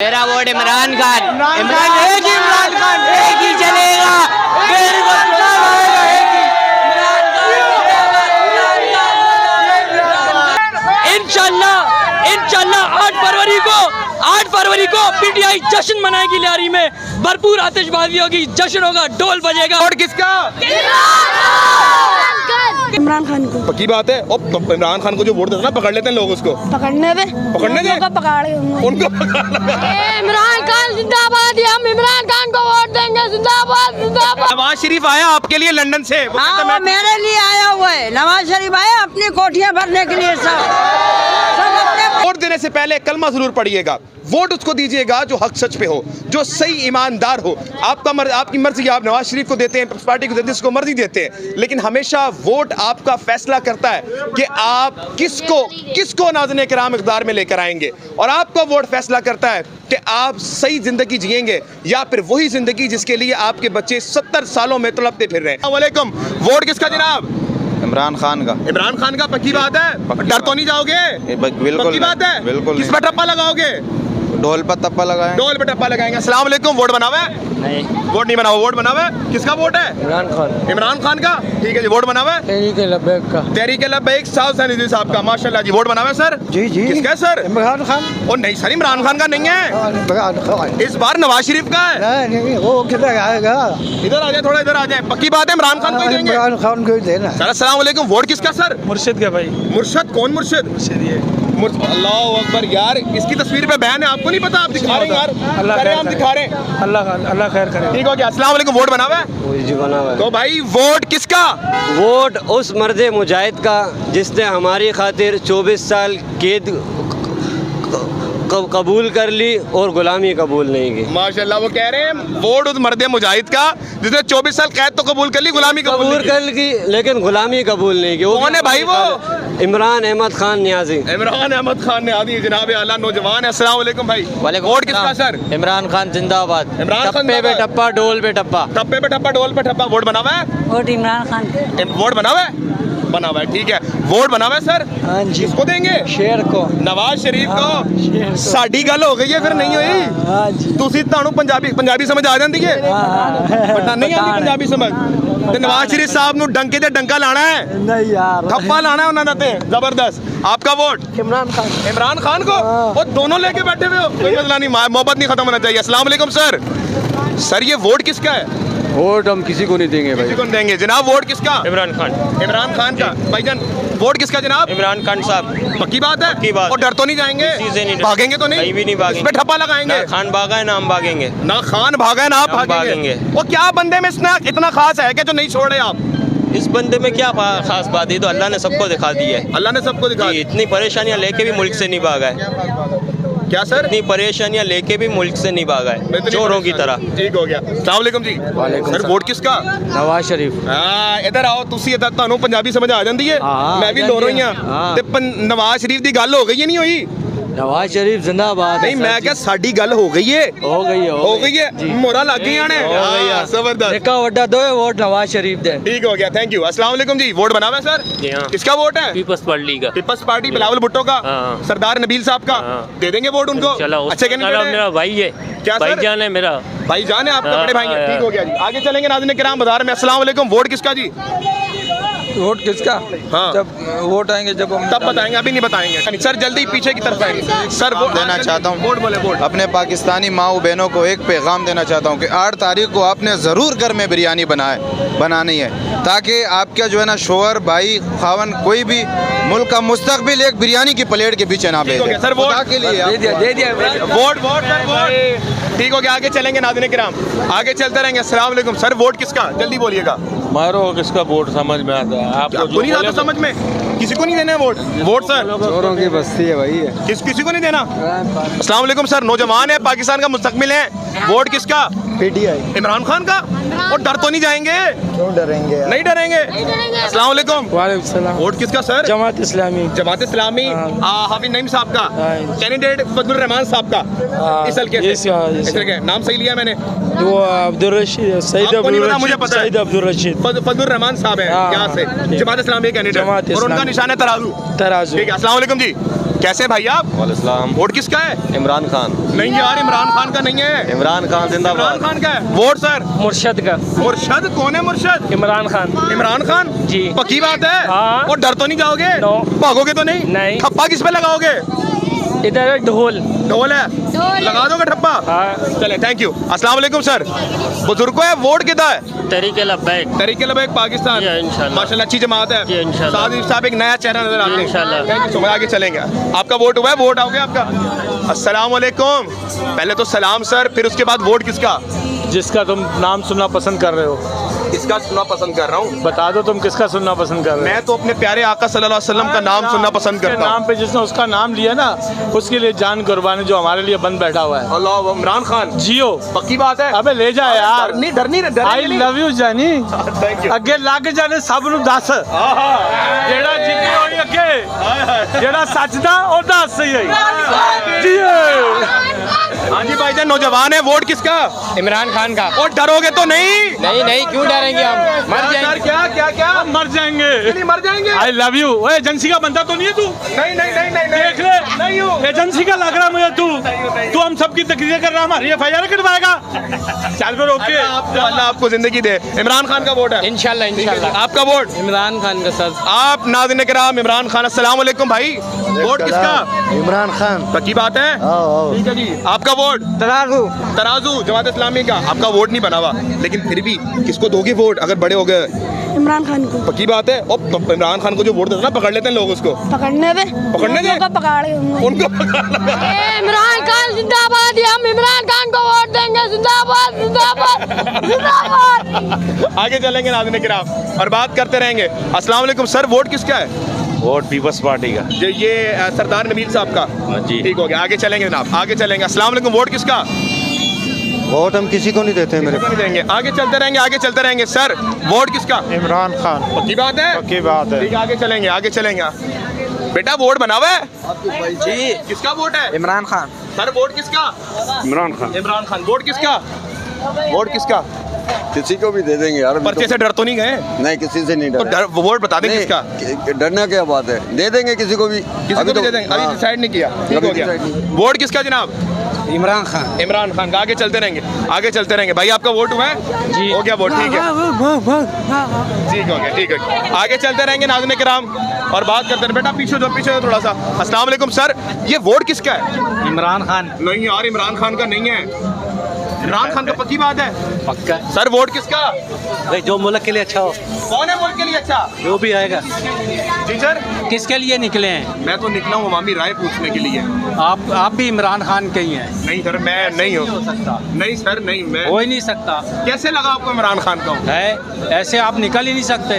मेरा वोट इमरान खान। इमरान एक ही, इमरान खान एक ही चलेगा। मेरे को चुनाव आएगा एक ही, इंशाल्लाह। इंशाल्लाह 8 फरवरी को पीटीआई जश्न मनाएगी। लियारी में भरपूर आतिशबाजी होगी, जश्न होगा, ढोल बजेगा। वोट किसका? इमरान खान को। पक्की बात है। और तो इमरान खान को जो वोट देते ना, पकड़ लेते हैं लोग उसको। पकड़ने दे उनको पकड़ इमरान खान जिंदाबाद। हम इमरान खान को वोट देंगे। जिंदाबाद जिंदाबाद। नवाज शरीफ आया आपके लिए लंदन से। वो कहता वो मेरे लिए आया हुआ है। नवाज शरीफ आया अपनी कोठियां भरने के लिए। सब अपने वोट देने से पहले कलमा जरूर पढ़िएगा। वोट उसको दीजिएगा जो हक सच पे हो, जो सही ईमानदार हो। आपकी मर्जी, आप नवाज शरीफ को देते हैं, पार्टी को देते हैं, जिसको मर्जी देते हैं, लेकिन हमेशा वोट आपका फैसला करता है कि आप किसको नाज़िन किराम इक़्तिदार में लेकर आएंगे। और आपका वोट फैसला करता है कि आप सही जिंदगी जिएंगे या फिर वही जिंदगी जिसके लिए आपके बच्चे 70 सालों में तड़पते फिर रहे हैं। अस्सलाम वालेकुम। वोट किसका जनाब? इमरान खान का। इमरान खान का। पक्की बात है? डर तो नहीं जाओगे? बिल्कुल पक्की बात है? बिल्कुल। किस पर टप्पा लगाओगे? ढोल पर तप्पा लगाएं। ढोल पे टप्पा लगाएंगे। अस्सलाम वालेकुम। वोट बना हुआ है? नहीं, वोट नहीं बना हुआ। वोट बना हुआ है? किसका वोट है? इमरान खान। इमरान खान का। ठीक है जी। वोट बना हुआ है? तहरीक लब्बैक का। तहरीक लब्बैक साहब का। माशाल्लाह जी। वोट बना हुआ है सर? जी जी। किसका है सर? इमरान खान। ओ नहीं सर, इमरान खान का नहीं है, इमरान खान। इस बार नवाज शरीफ का है। नहीं, वो किधर आएगा? इधर आ जाए, थोड़ा इधर आ जाए। पक्की बात है इमरान खान को ही देंगे। इमरान खान को ही देना। सर अस्सलाम वालेकुम। वोट किसका सर? मुर्शिद का भाई। मुर्शद? कौन मुर्शद? अल्लाह अकबर यार, इसकी तस्वीर पे बयान है, आपको नहीं पता? आप दिखा रहे हैं यार। हम दिखा रहे हैं। अल्लाह खैर करे। ठीक हो गया। अस्सलाम वालेकुम। वोट बना हुआ है? जी बना हुआ है। तो भाई वोट किसका? वोट उस मर्द मुजाहिद का जिसने हमारी खातिर 24 साल कैद कबूल कर ली और गुलामी कबूल नहीं की। माशाल्लाह। वो कह रहे हैं वोट उस मर्द मुजाहिद का जिसने 24 साल कैद तो कबूल कर ली, गुलामी कबूल कर ली लेकिन गुलामी कबूल नहीं की। कौन है भाई वो? इमरान अहमद खान नियाजी। इमरान अहमद खान ने आदि जनाब आला नौजवान है। अस्सलाम वालेकुम भाई। वोट किसका सर? इमरान खान जिंदाबाद। इमरान खान टप्पे पे टप्पा, डोल पे टप्पा। टप्पे पे टप्पा, डोल पे टप्पा। वोट बना हुआ है? वोट इमरान खान। वोट बना हुआ है? बना हुआ है। ठीक है। वोट बना हुआ है सर? हाँ जी। किसको देंगे? शेर को। नवाज शरीफ को। साडी गल हो गई है फिर नहीं हुई? हाँ जी। ਤੁਸੀਂ ਤੁਹਾਨੂੰ ਪੰਜਾਬੀ ਸਮਝ ਆ ਜਾਂਦੀ ਹੈ? ਪਤਾ ਨਹੀਂ ਆਉਂਦੀ ਪੰਜਾਬੀ ਸਮਝ ਤੇ ਨਵਾਜ਼ ਸ਼ਰੀफ ਸਾਹਿਬ ਨੂੰ ਡੰਕੇ ਤੇ ਡੰਕਾ ਲਾਣਾ ਹੈ, नहीं यार। ਥੱਪਾ ਲਾਣਾ है ਉਹਨਾਂ ਦਾ ਤੇ ਜ਼ਬਰਦस्त। आपका वोट? इमरान खान। इमरान खान को। वो दोनों लेके बैठे हुए हो, कोई मसला नहीं, मोहब्बत नहीं खत्म होना चाहिए। अस्सलाम वालेकुम सर। सर ये वोट किसका है? वोट हम किसी को नहीं देंगे भाई। किसी को नहीं देंगे जनाब। वोट किसका? इमरान खान। इमरान खान का। भाईजान वोट किसका जनाब? इमरान खान साहब। पक्की बात है? पक्की बात। और डर तो नहीं जाएंगे? किसी से नहीं डर। भागेंगे तो नहीं? कहीं भी नहीं भागेंगे। इस पे ठप्पा लगाएंगे? ना खान भागा है ना हम भागेंगे। ना खान भागा है ना आप हम भागेंगे। भागेंगे। वो क्या बंदे में इतना खास है कि जो नहीं छोड़ रहे आप? इस बंदे में क्या खास बात है? तो अल्लाह ने सबको दिखा दी है। अल्लाह ने सबको दिखा जी, इतनी परेशानियां लेके भी मुल्क से नहीं भागा है। क्या सर? इतनी परेशानियां लेके भी मुल्क से नहीं भागा है, चोरों की तरह। ठीक हो गया। अस्सलाम वालेकुम जी। सर वोट किसका? नवाज शरीफ। ਹਾਂ ਇਧਰ ਆਓ ਤੁਸੀਂ। ਇਧਰ ਤੁਹਾਨੂੰ ਪੰਜਾਬੀ ਸਮਝ ਆ ਜਾਂਦੀ ਹੈ? ਮੈਂ ਵੀ ਲੋਰੋ ਹੀ ਆ। ਤੇ ਨਵਾਜ਼ ਸ਼ਰੀਫ ਦੀ ਗੱਲ ਹੋ ਗਈ ਹੈ ਨਹੀਂ ਹੋਈ? नवाज शरीफ जिंदाबाद। ਨਹੀਂ ਮੈਂ ਕਿਹਾ ਸਾਡੀ ਗੱਲ ਹੋ ਗਈ ਹੈ। हो गई है। ਹੋ ਗਈ ਹੈ। ਮੋਹਰਾਂ ਲੱਗ ਗਈਆਂ ਨੇ। ਹਾਂ ਜ਼ਬਰदस्त। देखा वड्डा दो वोट नवाज शरीफ दे। ठीक हो गया। Thank you. अस्सलाम वालेकुम जी। वोट बना हुआ है सर? जी हाँ। किसका वोट है? पीपल्स पार्टी का। पीपल्स पार्टी बिलावल भुट्टो का। हाँ। सरदार नबील साहब का। हाँ। दे देंगे वोट उनको? अच्छे कैंडिडेट मेरा भाई है। क्या सर? भाईजान है मेरा। भाईजान है आपका, हाँ, बड़े भाई हैं। हाँ, ठीक हो गया जी। आगे चलेंगे नाज़रीन किराम बाजार में। अस्सलाम वालेकुम। वोट किसका जी? वोट किसका? हाँ। जब वोट आएंगे जब हम तब बताएंगे, अभी नहीं बताएंगे सर। जल्दी पीछे की तरफ आएंगे सर। वोट देना चाहता हूँ। वोट बोले। वोट अपने पाकिस्तानी माओ बहनों को एक पैगाम देना चाहता हूँ कि 8 तारीख को आपने ज़रूर घर में बिरयानी बनानी है, ताकि आपका जो है ना शोहर भाई खावन कोई भी मुल्क का मुस्तकबिल एक बिरयानी की प्लेट के पीछे ना ठीक हो गया भेजे। सर। वोट खुदा के लिए दे दिया। Vote vote sir vote. ठीक हो गया। आगे चलेंगे नाज़रीन किराम, आगे चलते रहेंगे। अस्सलाम वालेकुम सर। वोट किसका? जल्दी बोलिएगा। मारो किसका वोट समझ में आता है आपको नहीं आता समझ में? किसी को नहीं देना है वोट? वोट सर चोरों की बस्ती है भाई। किसी को नहीं देना? अस्सलाम वालेकुम सर। नौजवान है, पाकिस्तान का मुस्तकबिल है। वोट किसका? पीटीआई। इमरान खान का। और डर तो नहीं जाएंगे? क्यों डरेंगे? नहीं डरेंगे। अस्सलाम वालेकुम। वालेकुम सलाम। वोट किसका सर? जमात इस्लामी। जमात इस्लामी। हाफिज नईम साहब का। कैंडिडेट फजलुर रहमान साहब का। इस हल्के से नाम सही लिया मैंने? वो अब्दुल रशीद, सईद आपको नहीं पता, मुझे पता है। सईद अब्दुल रशीद। फजलुर रहमान साहब है यहाँ से, जमात इस्लामी कैंडिडेट, और उनका निशान है तराजू। तराजू। ठीक है। अस्सलाम वालेकुम जी। कैसे भाई आप? वालेकुम। वोट किसका है? इमरान खान। नहीं यार, इमरान खान का नहीं है। इमरान खान इमरान जिंदाबाद। खान का है वोट सर। मुर्शद का। मुर्शद कौन है? मुर्शद इमरान खान। इमरान खान जी। पक्की बात है? हाँ। और डर तो नहीं जाओगे? नो। भागोगे तो नहीं? नहीं। ठप्पा किस पे लगाओगे? इधर ढोल। ढोल है, लगा दोगे ठप्पा? हाँ। चले, थैंक यू। अस्सलाम वालेकुम सर। बुजुर्गों है, वोट किधर है? तरीके लब्बैक। तरीके लबैक पाकिस्तान। जी, इंशाल्लाह। माशाल्लाह अच्छी जमात है। जी, इंशाल्लाह। सादिक साहब एक नया चेहरा नजर आते हैं। इंशाल्लाह। Thank you so much. आगे चलेंगे। आपका वोट हुआ है? वोट आओगे आपका? अस्सलाम वालेकुम। पहले तो सलाम सर, फिर उसके बाद वोट किसका? जिसका तुम नाम सुनना पसंद कर रहे हो, किसका सुनना पसंद कर रहा हूँ? बता दो तुम किसका सुनना पसंद कर रहे हो। मैं तो अपने प्यारे आका सल्लल्लाहु अलैहि वसल्लम का नाम सुनना पसंद उसके करता हूँ। नाम पे जिसने उसका नाम लिया ना, उसके लिए जान कुर्बानी, जो हमारे लिए बंद बैठा हुआ है। अल्लाह, इमरान खान। जियो। पक्की बात है? अबे ले जा यार। डरनी आई लव यू जानी। Thank you. ਅੱਗੇ ਲੱਗ ਜਾਣੇ ਸਭ ਨੂੰ ਦੱਸ, ਜਿਹੜਾ ਜਿੱਤੀ ਹੋਈ ਅੱਗੇ, ਜਿਹੜਾ ਸੱਚ ਦਾ ਉਹ ਦੱਸ ਸਹੀ ਹੋਈ। ਜੀਓ। हाँ जी भाईजान, नौजवान है, वोट किसका? इमरान खान का। और डरोगे तो नहीं? नहीं नहीं, क्यों डरेंगे हम? मर जाएंगे। सर, क्या क्या क्या? मर जाएंगे। नहीं मर जाएंगे। I love you. ओए एजेंसी का बंदा तो नहीं है तू? नहीं नहीं नहीं नहीं नहीं। देख ले, नहीं हूँ। एजेंसी का लग रहा मुझे तू हम सबकी तकरीरें कर रहा, हमारी FIR कटवाएगा। चल फिर ओके। अल्लाह आपको जिंदगी दे। इमरान खान का वोट है? इंशाल्लाह इंशाल्लाह। आपका वोट? इमरान खान का सर। आप नाज़रीन किराम, इमरान खान। अस्सलाम वालेकुम भाई। वोट किसका? इमरान खान। पक्की बात है? ठीक है जी। आपका वोट? तराजू जमात इस्लामी का। आपका वोट नहीं बना हुआ, लेकिन फिर भी किसको दोगे वोट अगर बड़े हो गए? इमरान खान को पक्की बात है? और तो इमरान खान को जो वोट देते ना, पकड़ लेते हैं लोग उसको। पकड़ने दे। पकड़ने दे? उनको पकड़े होंगे। उनको पकड़। इमरान खान जिंदाबाद। हम इमरान खान को वोट देंगे। जिंदाबाद जिंदाबाद जिंदाबाद। आगे चलेंगे नाज़रीन किराम और बात करते रहेंगे। अस्सलाम वालेकुम सर, वोट किसका है? वोट पीपल्स पार्टी का। ये सरदार नबील साहब का। जी। ठीक हो गया। आगे चलेंगे जनाब, आगे चलेंगे। अस्सलाम वालेकुम, वोट किसका? वोट हम किसी को नहीं देते मेरे। किसको नहीं देंगे? आगे चलते रहेंगे, आगे चलते रहेंगे। सर, वोट किसका? इमरान खान। पक्की बात है? पक्की बात है। ठीक है, आगे चलेंगे, आगे चलेंगे। बेटा वोट बना हुआ है? जी। किसका वोट है? इमरान खान। सर वोट किसका? इमरान खान। इमरान खान। वोट किसका? वोट किसका? किसी को भी दे देंगे यार। पर्चे से डर तो नहीं गए? नहीं, किसी से नहीं तो डर। वोट बता दें किसका? डरना क्या बात है, दे देंगे किसी को भी। किसी को भी दे देंगे? अभी डिसाइड नहीं किया। ठीक हो गया। वोट किसका जनाब? इमरान खान। इमरान खान का। आगे चलते रहेंगे, आगे चलते रहेंगे। भाई आपका वोट हुआ है? जी। हो गया वोट? ठीक है, ठीक हो गया, ठीक है। आगे चलते रहेंगे नाज़रीन किराम और बात करते हैं। बेटा पीछे जो, पीछे जो थोड़ा सा। अस्सलाम वालेकुम सर, ये वोट किसका है? इमरान खान। नहीं यार, इमरान खान का नहीं है। इमरान खान का पक्की बात है? पक्का। सर वोट किसका? भाई जो मुल्क के लिए अच्छा हो, कौन है मुल्क के लिए अच्छा? जो भी आएगा। जी सर, किसके लिए निकले हैं? मैं तो निकला हूँ अवामी राय पूछने के लिए। आप भी इमरान खान के ही हैं। नहीं सर, मैं नहीं हूँ। नहीं सर, नहीं मैं। हो ही नहीं सकता कैसे लगा आपको इमरान खान का हूँ? है, ऐसे आप निकल ही नहीं सकते।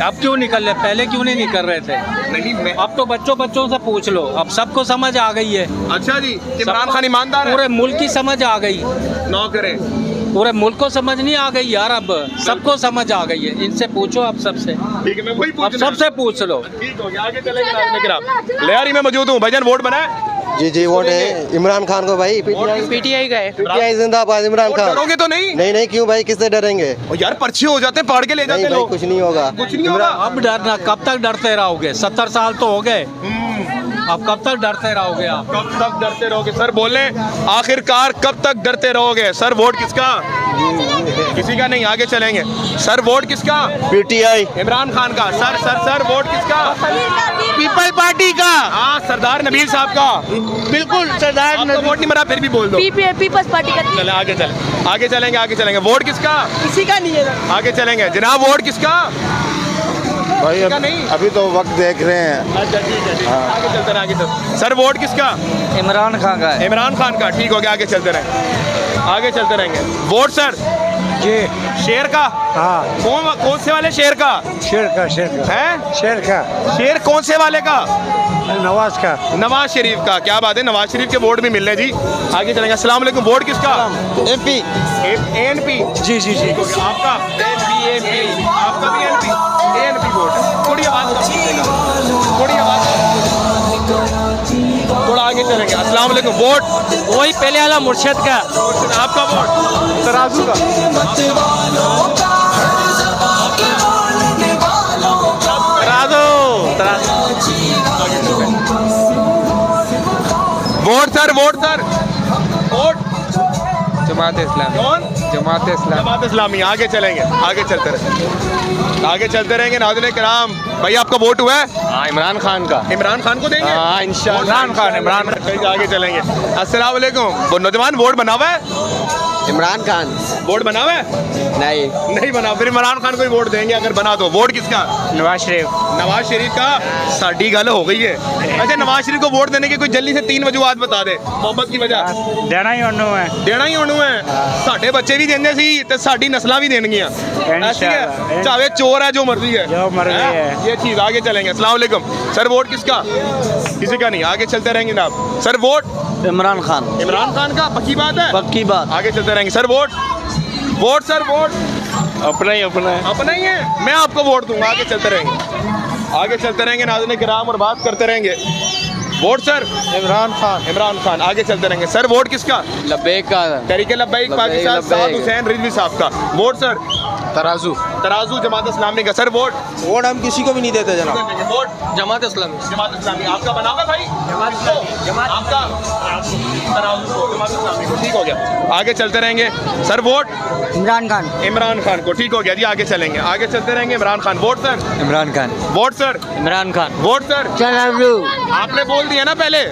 अब क्यों निकल रहे, पहले क्यों नहीं निकल रहे थे? नहीं मैं। अब तो बच्चों से पूछ लो, अब सबको समझ आ गई है। अच्छा जी, इमरान खान ईमानदार है? पूरे मुल्क की समझ आ गई। नौ करें। पूरे मुल्क को समझ नहीं आ गई यार, अब सबको समझ आ गई है। इनसे पूछो आप सबसे, ठीक है, मैं वही अब पूछ रहा सबसे पूछ लो। हूँ। ठीक हो गया, आगे चलेंगे नाज़रीन किराम। लियारी में मौजूद हूँ। भाईजान वोट बना है? जी जी, वोट है इमरान खान को भाई। पीटीआई गए। PTI जिंदाबाद। इमरान खान। डरोगे तो नहीं? नहीं नहीं, क्यों भाई, किससे डरेंगे? और यार पर्चे हो जाते हैं, फाड़ के ले जाते नहीं हैं भाई, लोग। कुछ नहीं होगा। कुछ नहीं होगा। अब डरना, कब तक डरते रहोगे? 70 साल तो हो गए, अब कब तक डरते रहोगे आप? कब तक डरते रहोगे? सर बोले आखिरकार कब तक डरते रहोगे? सर वोट किसका? किसी का नहीं। आगे चलेंगे। सर वोट किसका? PTI। इमरान खान का। सर सर सर वोट किसका? पीपल पार्टी का। हाँ, सरदार नबील साहब का। बिल्कुल सरदार। आपका वोट नहीं मरा, फिर भी बोल दो। पीपल्स पार्टी का। चले आगे चले, आगे चलेंगे, आगे चलेंगे। वोट किसका? किसी का नहीं है। आगे चलेंगे जनाब। वोट किसका? भाई किसका नहीं? अभी तो वक्त देख रहे हैं। अच्छा ठीक है, ठीक है। आगे चलते रहे, आगे चलते। सर वोट किसका? इमरान खान का है। इमरान खान का। ठीक हो गया, आगे चलते रहे, आगे चलते रहेंगे। वोट सर जी। शेर का? हाँ, कौन से वाले शेर का शेर का है? शेर का। शेर कौन से वाले का? नवाज का। नवाज शरीफ का। क्या बात है, नवाज शरीफ के वोट भी मिल रहे जी। आगे चलेंगे। अस्सलाम वालेकुम, वोट किसका? MP। ANP। जी जी जी। आपका? ANP। आपका भी ANP वोट। थोड़ी आवाज कम कीजिएगा, थोड़ी आवाज। थोड़ा आगे चलेंगे। अस्सलाम वालेकुम, वोट? वही पहले वाला मुर्शद का। आपका वोट? तराजू का। Vote sir, vote sir, vote Jamaat Islami. कौन? जमात इस्लामी। जमात इस्लामी। आगे चलेंगे, आगे चलते रहेंगे, आगे चलते रहेंगे। नाज़रीन किराम, भाई आपका वोट हुआ है? हाँ, इमरान खान का। इमरान खान को देंगे? हाँ, इंशाल्लाह। इमरान खान। आगे चलेंगे। अस्सलाम वालेकुम। वो नौजवान वोट बना हुआ है? इमरान खान। वोट बना हुआ है? नहीं। नहीं बना, फिर इमरान खान को ही वोट देंगे अगर बना तो। वोट किसका? नवाज शरीफ। नवाज शरीफ का। साड़ी गल हो गई है। अच्छा, नवाज शरीफ को वोट देने की कोई जल्दी से 3 वजूहात बता दे मोहब्बत की वजह। देना ही ਉਹਨੂੰ है। देना ही ਉਹਨੂੰ है। साडे बच्चे भी देंगे सी ते साडी नस्लां भी देणगियां। ऐसी है, चाहे चोर है जो मर्जी है, जो मर्जी है। ये चीज। आगे चलेंगे। अस्सलाम वालेकुम सर, वोट किसका? किसी का नहीं। आगे चलते रहेंगे जनाब। Sir vote Imran Khan. इमरान खान का। पक्की बात है? पक्की बात। आगे चलते रहेंगे। Sir vote, vote sir, vote अपना ही अपना है। अपना ही है। मैं आपको वोट दूंगा। आगे चलते रहेंगे, आगे चलते रहेंगे नाज़रीन किराम और बात करते रहेंगे। Vote sir Imran Khan. इमरान खान। आगे चलते रहेंगे। सर वोट किसका? लब्बैक का। तरीके लब्बैक पाकिस्तान लब्बैक। साद हुसैन रिजवी साहब का। वोट सर तराजू। तराजू जमात इस्लामी का। Sir vote? वोट हम किसी को भी नहीं देते जनाब। वोट जमात इस्लामी। जमात इस्लामी। आपका बना हुआ भाई? आपका तराजू को, जमात इस्लामी को। ठीक हो गया, आगे चलते रहेंगे। Sir vote? इमरान खान। इमरान खान को। ठीक हो गया जी, आगे चलेंगे, आगे चलते रहेंगे। Imran Khan. Vote sir? Imran Khan. Vote sir? Imran Khan. Vote sir? चलो आपने बोल दिया ना पहले,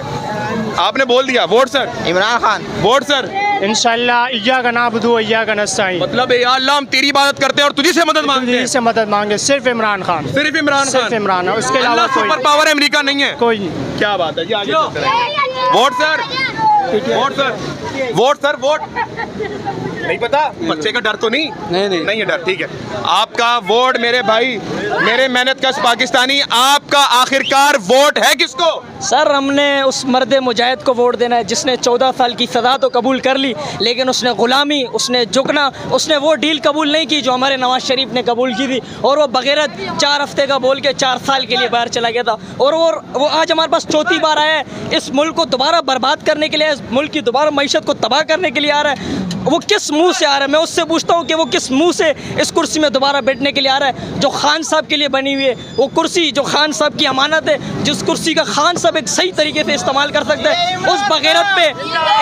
आपने बोल दिया। Vote sir? Imran Khan. Vote sir? इंशाल्लाह इय्या का नाबुदु इय्या का नस्ताईन। मतलब या अल्लाह हम तेरी इबादत करते हैं और तुझी से मदद मांगते हैं। से मदद मांगे सिर्फ इमरान खान। सिर्फ इमरान सिर्फ खान। इमरान है, उसके अलावा अल्लाह सुपर पावर है, अमेरिका नहीं है। कोई नहीं। क्या बात है जी, आगे चलते रहेंगे। Vote sir? Vote sir? Vote sir? Vote नहीं पता? बच्चे का डर तो नहीं? नहीं है डर। ठीक है, आपका वोट मेरे भाई, मेरे मेहनतकश पाकिस्तानी, आपका आखिरकार वोट है किसको? सर हमने उस मर्द मुजाहिद को वोट देना है जिसने 14 साल की सज़ा तो कबूल कर ली, लेकिन उसने ग़ुलामी, उसने झुकना, उसने वो डील कबूल नहीं की जो हमारे नवाज शरीफ ने कबूल की थी। और वो बगैरत 4 हफ्ते का बोल के 4 साल के लिए बाहर चला गया था। और वो आज हमारे पास चौथी बार आया है इस मुल्क को दोबारा बर्बाद करने के लिए, इस मुल्क की दोबारा मईशत को तबाह करने के लिए आ रहा है। वो किस मुंह से आ रहा है? मैं उससे पूछता हूँ कि वो किस मुंह से इस कुर्सी में दोबारा बैठने के लिए आ रहा है जो खान साहब के लिए बनी हुई है। वो कुर्सी जो खान साहब की अमानत है, जिस कुर्सी का खान साहब एक सही तरीके से इस्तेमाल कर सकते हैं, उस बगैरत पे,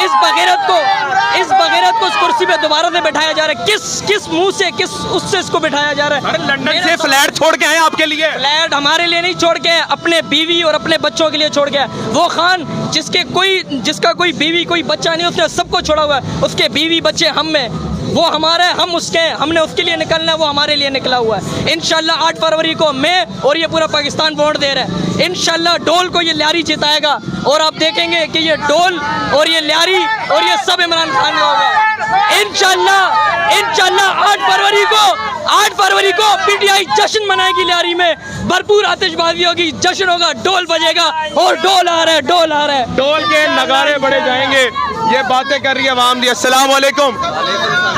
इस बगैरत को उस कुर्सी पे दोबारा से बैठाया जा रहा है। किस मुंह से, किस उससे इसको बैठाया जा रहा है? लंदन से फ्लैट छोड़ के आए आपके लिए? फ्लैट हमारे लिए नहीं छोड़ के, अपने बीवी और अपने बच्चों के लिए छोड़ के। वो खान जिसका कोई बीवी कोई बच्चा नहीं, उसने सबको छोड़ा हुआ है। उसके बीवी बच्चे हम में, वो हमारे, हम उसके, हमने उसके लिए निकलना है, वो हमारे लिए निकला हुआ है। इंशाल्लाह 8 फरवरी को मैं और ये पूरा पाकिस्तान वोट दे रहा है। इंशाल्लाह डोल को ये ल्यारी जिताएगा और आप देखेंगे कि ये डोल और ये ल्यारी और ये सब इमरान खान का होगा। इंशाल्लाह 8 फरवरी को पीटीआई जश्न मनाएगी। ल्यारी में भरपूर आतिशबाजी होगी, जश्न होगा, डोल बजेगा और डोल आ रहा है, डोल आ रहा है, डोल के नगारे बड़े जाएंगे। ये बातें कर रही है आवाम दी। अस्सलाम वालेकुम।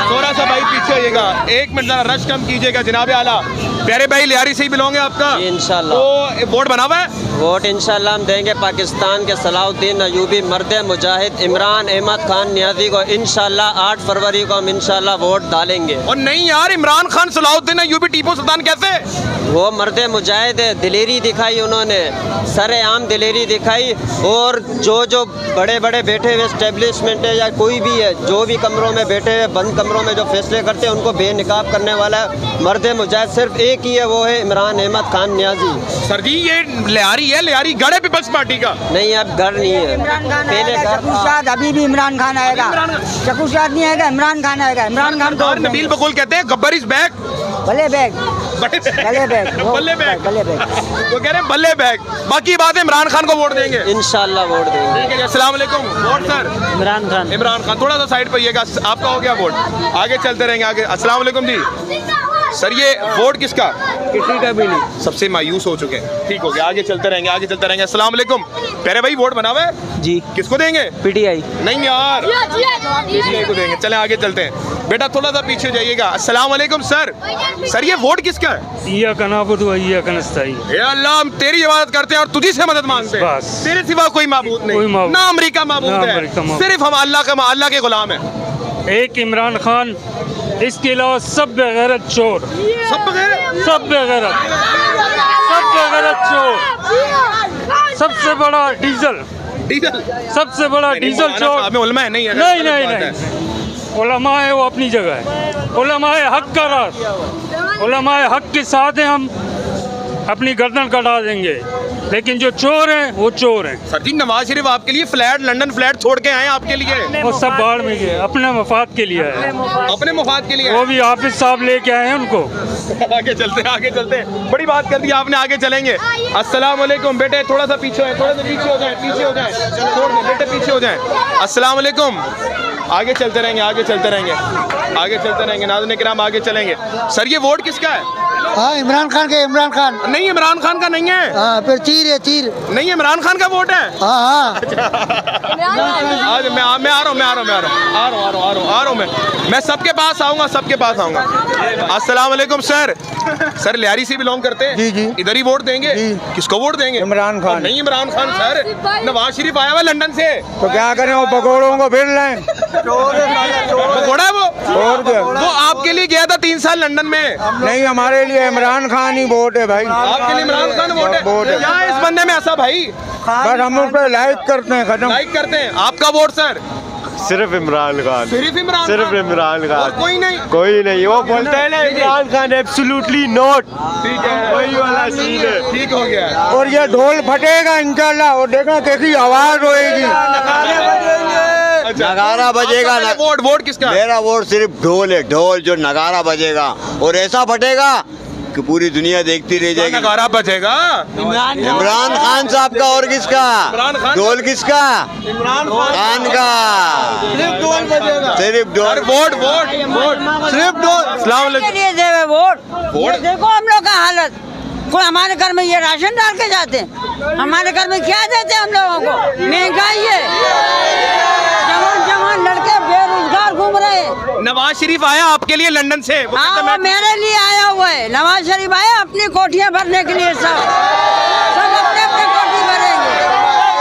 थोड़ा सा भाई पीछे आइएगा, 1 मिनट जरा रश कम कीजिएगा जनाब आला। प्यारे भाई लियारी से ही बिलोंग है आपका? इंशाल्लाह। तो वोट बना हुआ है? वोट इंशाल्लाह हम देंगे पाकिस्तान के सलाउद्दीन अयूबी मर्द मुजाहिद इमरान अहमद खान नियाजी को। इंशाल्लाह 8 फरवरी को हम इंशाल्लाह वोट डालेंगे। और नहीं यार, इमरान खान सलाउद्दीन अयूबी टीपू सुल्तान कैसे? वो मर्द मुजाहिद है, दिलेरी दिखाई उन्होंने, सरेआम दिलेरी दिखाई। और जो बड़े बड़े बैठे हुए एस्टेब्लिशमेंट है या कोई भी है, जो भी कमरों में बैठे हुए बंद कमरों में जो फैसले करते हैं, उनको बेनकाब करने वाला मर्द मुजाहिद सिर्फ एक ही है, वो है इमरान अहमद खान नियाजी। सर जी ये लियारी है, लियारी गढ़ है पीपल्स पार्टी का? नहीं, अब घर नहीं है, इमरान खान पहले आएगा, घर चकुशाद अभी भी इमरान खान आएगा। चकुशाद नहीं आएगा, इमरान खान आएगा। इमरान खान को नबील बकूल कहते हैं गब्बर इज बैक। भले बैग, बल्ले भले बैग, बल्ले बैग, भले बैग। वो कह रहे हैं बल्ले बैग। बाकी बात है, इमरान खान को वोट देंगे इंशाल्लाह वोट देंगे। ठीक है। अस्सलाम वालेकुम। Vote sir? इमरान खान। इमरान खान। थोड़ा सा साइड पे आइएगा, आपका हो गया वोट। आगे चलते रहेंगे, आगे। अस्सलाम वालेकुम जी। सर ये वोट किसका? किसी का भी नहीं। सबसे मायूस हो चुके हैं। ठीक हो गया, आगे चलते रहेंगे, आगे चलते रहेंगे। अस्सलाम वालेकुम। प्यारे भाई वोट बना हुआ है जी, किसको देंगे? पीटीआई। नहीं यार, पीटीआई को देंगे। चले आगे चलते हैं। बेटा थोड़ा सा पीछे जाइएगा। अस्सलाम वालेकुम सर। सर ये वोट किसका है? इय्या का नाबुदु इय्या का नस्ताईन। या अल्लाह हम तेरी इबादत करते हैं और तुझी से मदद मांगते हैं। बस। तेरे सिवा कोई माबूद कोई नहीं, माबूद। ना अमेरिका माबूद ना है, अमेरिका माबूद। सिर्फ हम अल्लाह के गुलाम हैं। एक इमरान खान, इसके अलावा सब बेगैरत चोर, सब बगैर सब बेगैरत चोर। सबसे बड़ा डीजल डीजल सबसे बड़ा डीजल चोर। में उलमा है नहीं है? नहीं नहीं नहीं, उलमा है वो अपनी जगह है, उलमा है हक का राज, उलमा है हक के साथ है, हम अपनी गर्दन कटा देंगे, लेकिन जो चोर हैं वो चोर हैं। सर जी नवाज शरीफ आपके लिए फ्लैट लंदन फ्लैट छोड़ के आए आपके लिए, वो सब बाढ़ में गए, अपने मफाद के लिए है, अपने मुफाद के लिए वो भी हाफिज साहब लेके आए हैं उनको। आगे चलते आगे चलते, बड़ी बात कर दी आपने, आगे चलेंगे। अस्सलाम वालेकुम बेटे, थोड़ा सा पीछे हो, थोड़ा सा पीछे हो जाए, पीछे हो जाए, छोड़ दे बेटे, पीछे हो जाए। अस्सलाम वालेकुम, आगे चलते रहेंगे, आगे चलते रहेंगे, आगे चलते रहेंगे, नाज़रीन किराम आगे चलेंगे। सर ये वोट किसका है? हाँ इमरान खान के, इमरान खान नहीं इमरान खान का नहीं है। हाँ फिर चीर है चीर। नहीं इमरान खान का वोट है। हाँ हाँ आज मैं आ रहा हूँ मैं सबके पास आऊंगा, सबके पास आऊंगा। अस्सलाम वालेकुम सर, सर लियारी से बिलोंग करते हैं? जी जी। इधर ही वोट देंगे? किसको वोट देंगे? इमरान खान। नहीं इमरान खान सर, नवाज शरीफ आया हुआ लंदन से, तो क्या करें, वो पकौड़ों को फिर लें। पकौड़ा है वो, और क्या? वो आपके लिए गया था 3 साल लंदन में। नहीं हमारे लिए इमरान खान ही वोट है भाई। आपके लिए इमरान खान वोट है? क्या है इस बंदे में ऐसा भाई? बस हम उस पर लाइक करते हैं, खत्म। लाइक करते हैं। आपका वोट सर? सिर्फ इमरान खान, सिर्फ इमरान सिर्फ खान? इमरान और खान, कोई नहीं? कोई नहीं। वो बोलते हैं ना इमरान खान एब्सोल्युटली नॉट, ठीक है, वही वाला सीन है। ठीक हो गया। और ये ढोल फटेगा इंशाल्लाह, और देखा कैसी आवाज होएगी। नगारा बजेगा ना। वोट किसका? मेरा वोट सिर्फ ढोल है, ढोल जो नगारा बजेगा और ऐसा फटेगा कि पूरी दुनिया देखती रह जाएगी। नगारा बजेगा इमरान खान साहब का, और किसका? इमरान खान। ढोल किसका? इमरान खान का। सिर्फ ढोल बजेगा, सिर्फ ढोल। वोट सिर्फ ढोल। अस्सलाम वालेकुम। के लिए देवे वोट। ये देखो हम लोग का हालत, कोई हमारे घर में ये राशन डाल के जाते हैं, हमारे घर में क्या देते हैं हम लोगों को? महंगाई है, जवान लड़के बेरोजगार घूम रहे हैं। नवाज शरीफ आया आपके लिए लंदन से? वो हाँ कहता वो मैं- मेरे लिए आया हुआ है, नवाज शरीफ आया अपनी कोठियाँ भरने के लिए, सब अपने अपने कोठी भरेंगे,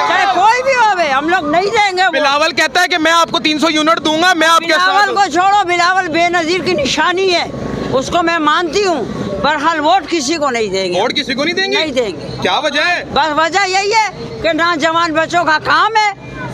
चाहे कोई भी होवे, हम लोग नहीं देंगे वोट। बिलावल कहता है कि मैं आपको 300 यूनिट दूंगा, मैं आपके बिलावल साथ को छोड़ो, बिलावल बेनजीर की निशानी है, उसको मैं मानती हूँ, पर हाल वोट किसी को नहीं देंगे। वोट किसी को नहीं देंगे? नहीं देंगे। क्या वजह है? बस वजह यही है कि ना जवान बच्चों का काम है,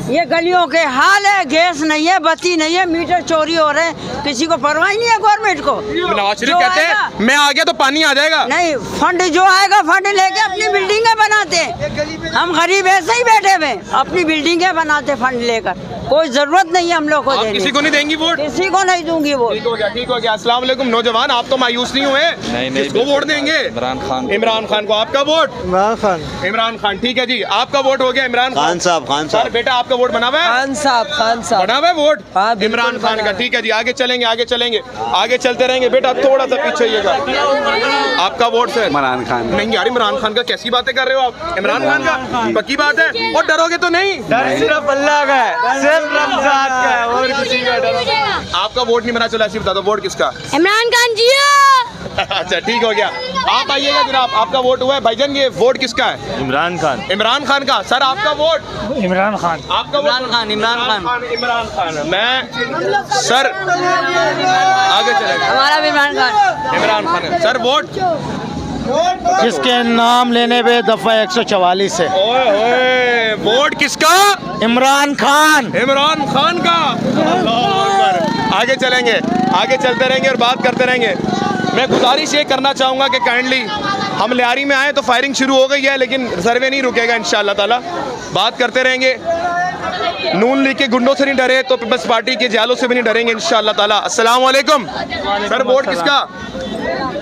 ये गलियों के हाल है, गैस नहीं है, बत्ती नहीं है, मीटर चोरी हो रहे हैं, किसी को परवाह ही नहीं है गवर्नमेंट को। नवाज शरीफ जो कहते आएगा- हैं मैं आ गया तो पानी आ जाएगा। नहीं, फंड जो आएगा फंड लेके अपनी बिल्डिंगें बनाते हैं, हम गरीब ऐसे ही बैठे हुए अपनी बिल्डिंगें बनाते फंड लेकर, कोई जरूरत नहीं है हम लोग को आप देने किसी को नहीं देंगी वोट? किसी को नहीं दूंगी वोट। ठीक हो गया, ठीक हो गया। अस्सलाम वालेकुम नौजवान, आप तो मायूस नहीं हुए? नहीं, किसको वोट देंगे? इमरान खान को। आपका वोट? इमरान खान। इमरान खान, ठीक है जी। आपका वोट हो गया इमरान खान साहब, खान सर साहब। बेटा आपका वोट बना हुआ है? खान साहब बना हुआ है वोट? इमरान खान का, ठीक है जी। आगे चलेंगे, आगे चलेंगे, आगे चलते रहेंगे। बेटा थोड़ा सा पीछे आइएगा। आपका वोट सर? इमरान खान। नहीं यार इमरान खान का कैसी बातें कर रहे हो आप? इमरान खान का पक्की बात है? और डरोगे तो नहीं? सिर्फ अल्लाह का है, सिर्फ रमजान का है, और किसी का डर। आपका वोट नहीं बना, चला ऐसी बता दो वोट किसका? इमरान खान जी। अच्छा ठीक हो गया। आप आइएगा जनाब, आपका वोट हुआ है भाईजान। ये वोट किसका है? इमरान खान। इमरान खान का। सर आपका वोट? इमरान खान। आपका वोट? इमरान खान। इमरान खान। मैं सर आगे चलेगा। हमारा भी इमरान खान। इमरान खान। Sir vote? जिसके नाम लेने पे दफा 144 है। ओए ओए, वोट किसका? इमरान खान। इमरान खान का। अल्लाह अकबर। आगे चलेंगे, आगे चलते रहेंगे और बात करते रहेंगे। मैं गुजारिश ये करना चाहूँगा कि काइंडली हम लियारी में आए तो फायरिंग शुरू हो गई है, लेकिन सर्वे नहीं रुकेगा इंशाअल्लाह ताला। बात करते रहेंगे। नून लीग के गुंडों से नहीं डरे तो पीपल्स पार्टी के जालों से भी नहीं डरेंगे इंशाअल्लाह ताला। अस्सलाम वालेकुम। सर वोट किसका?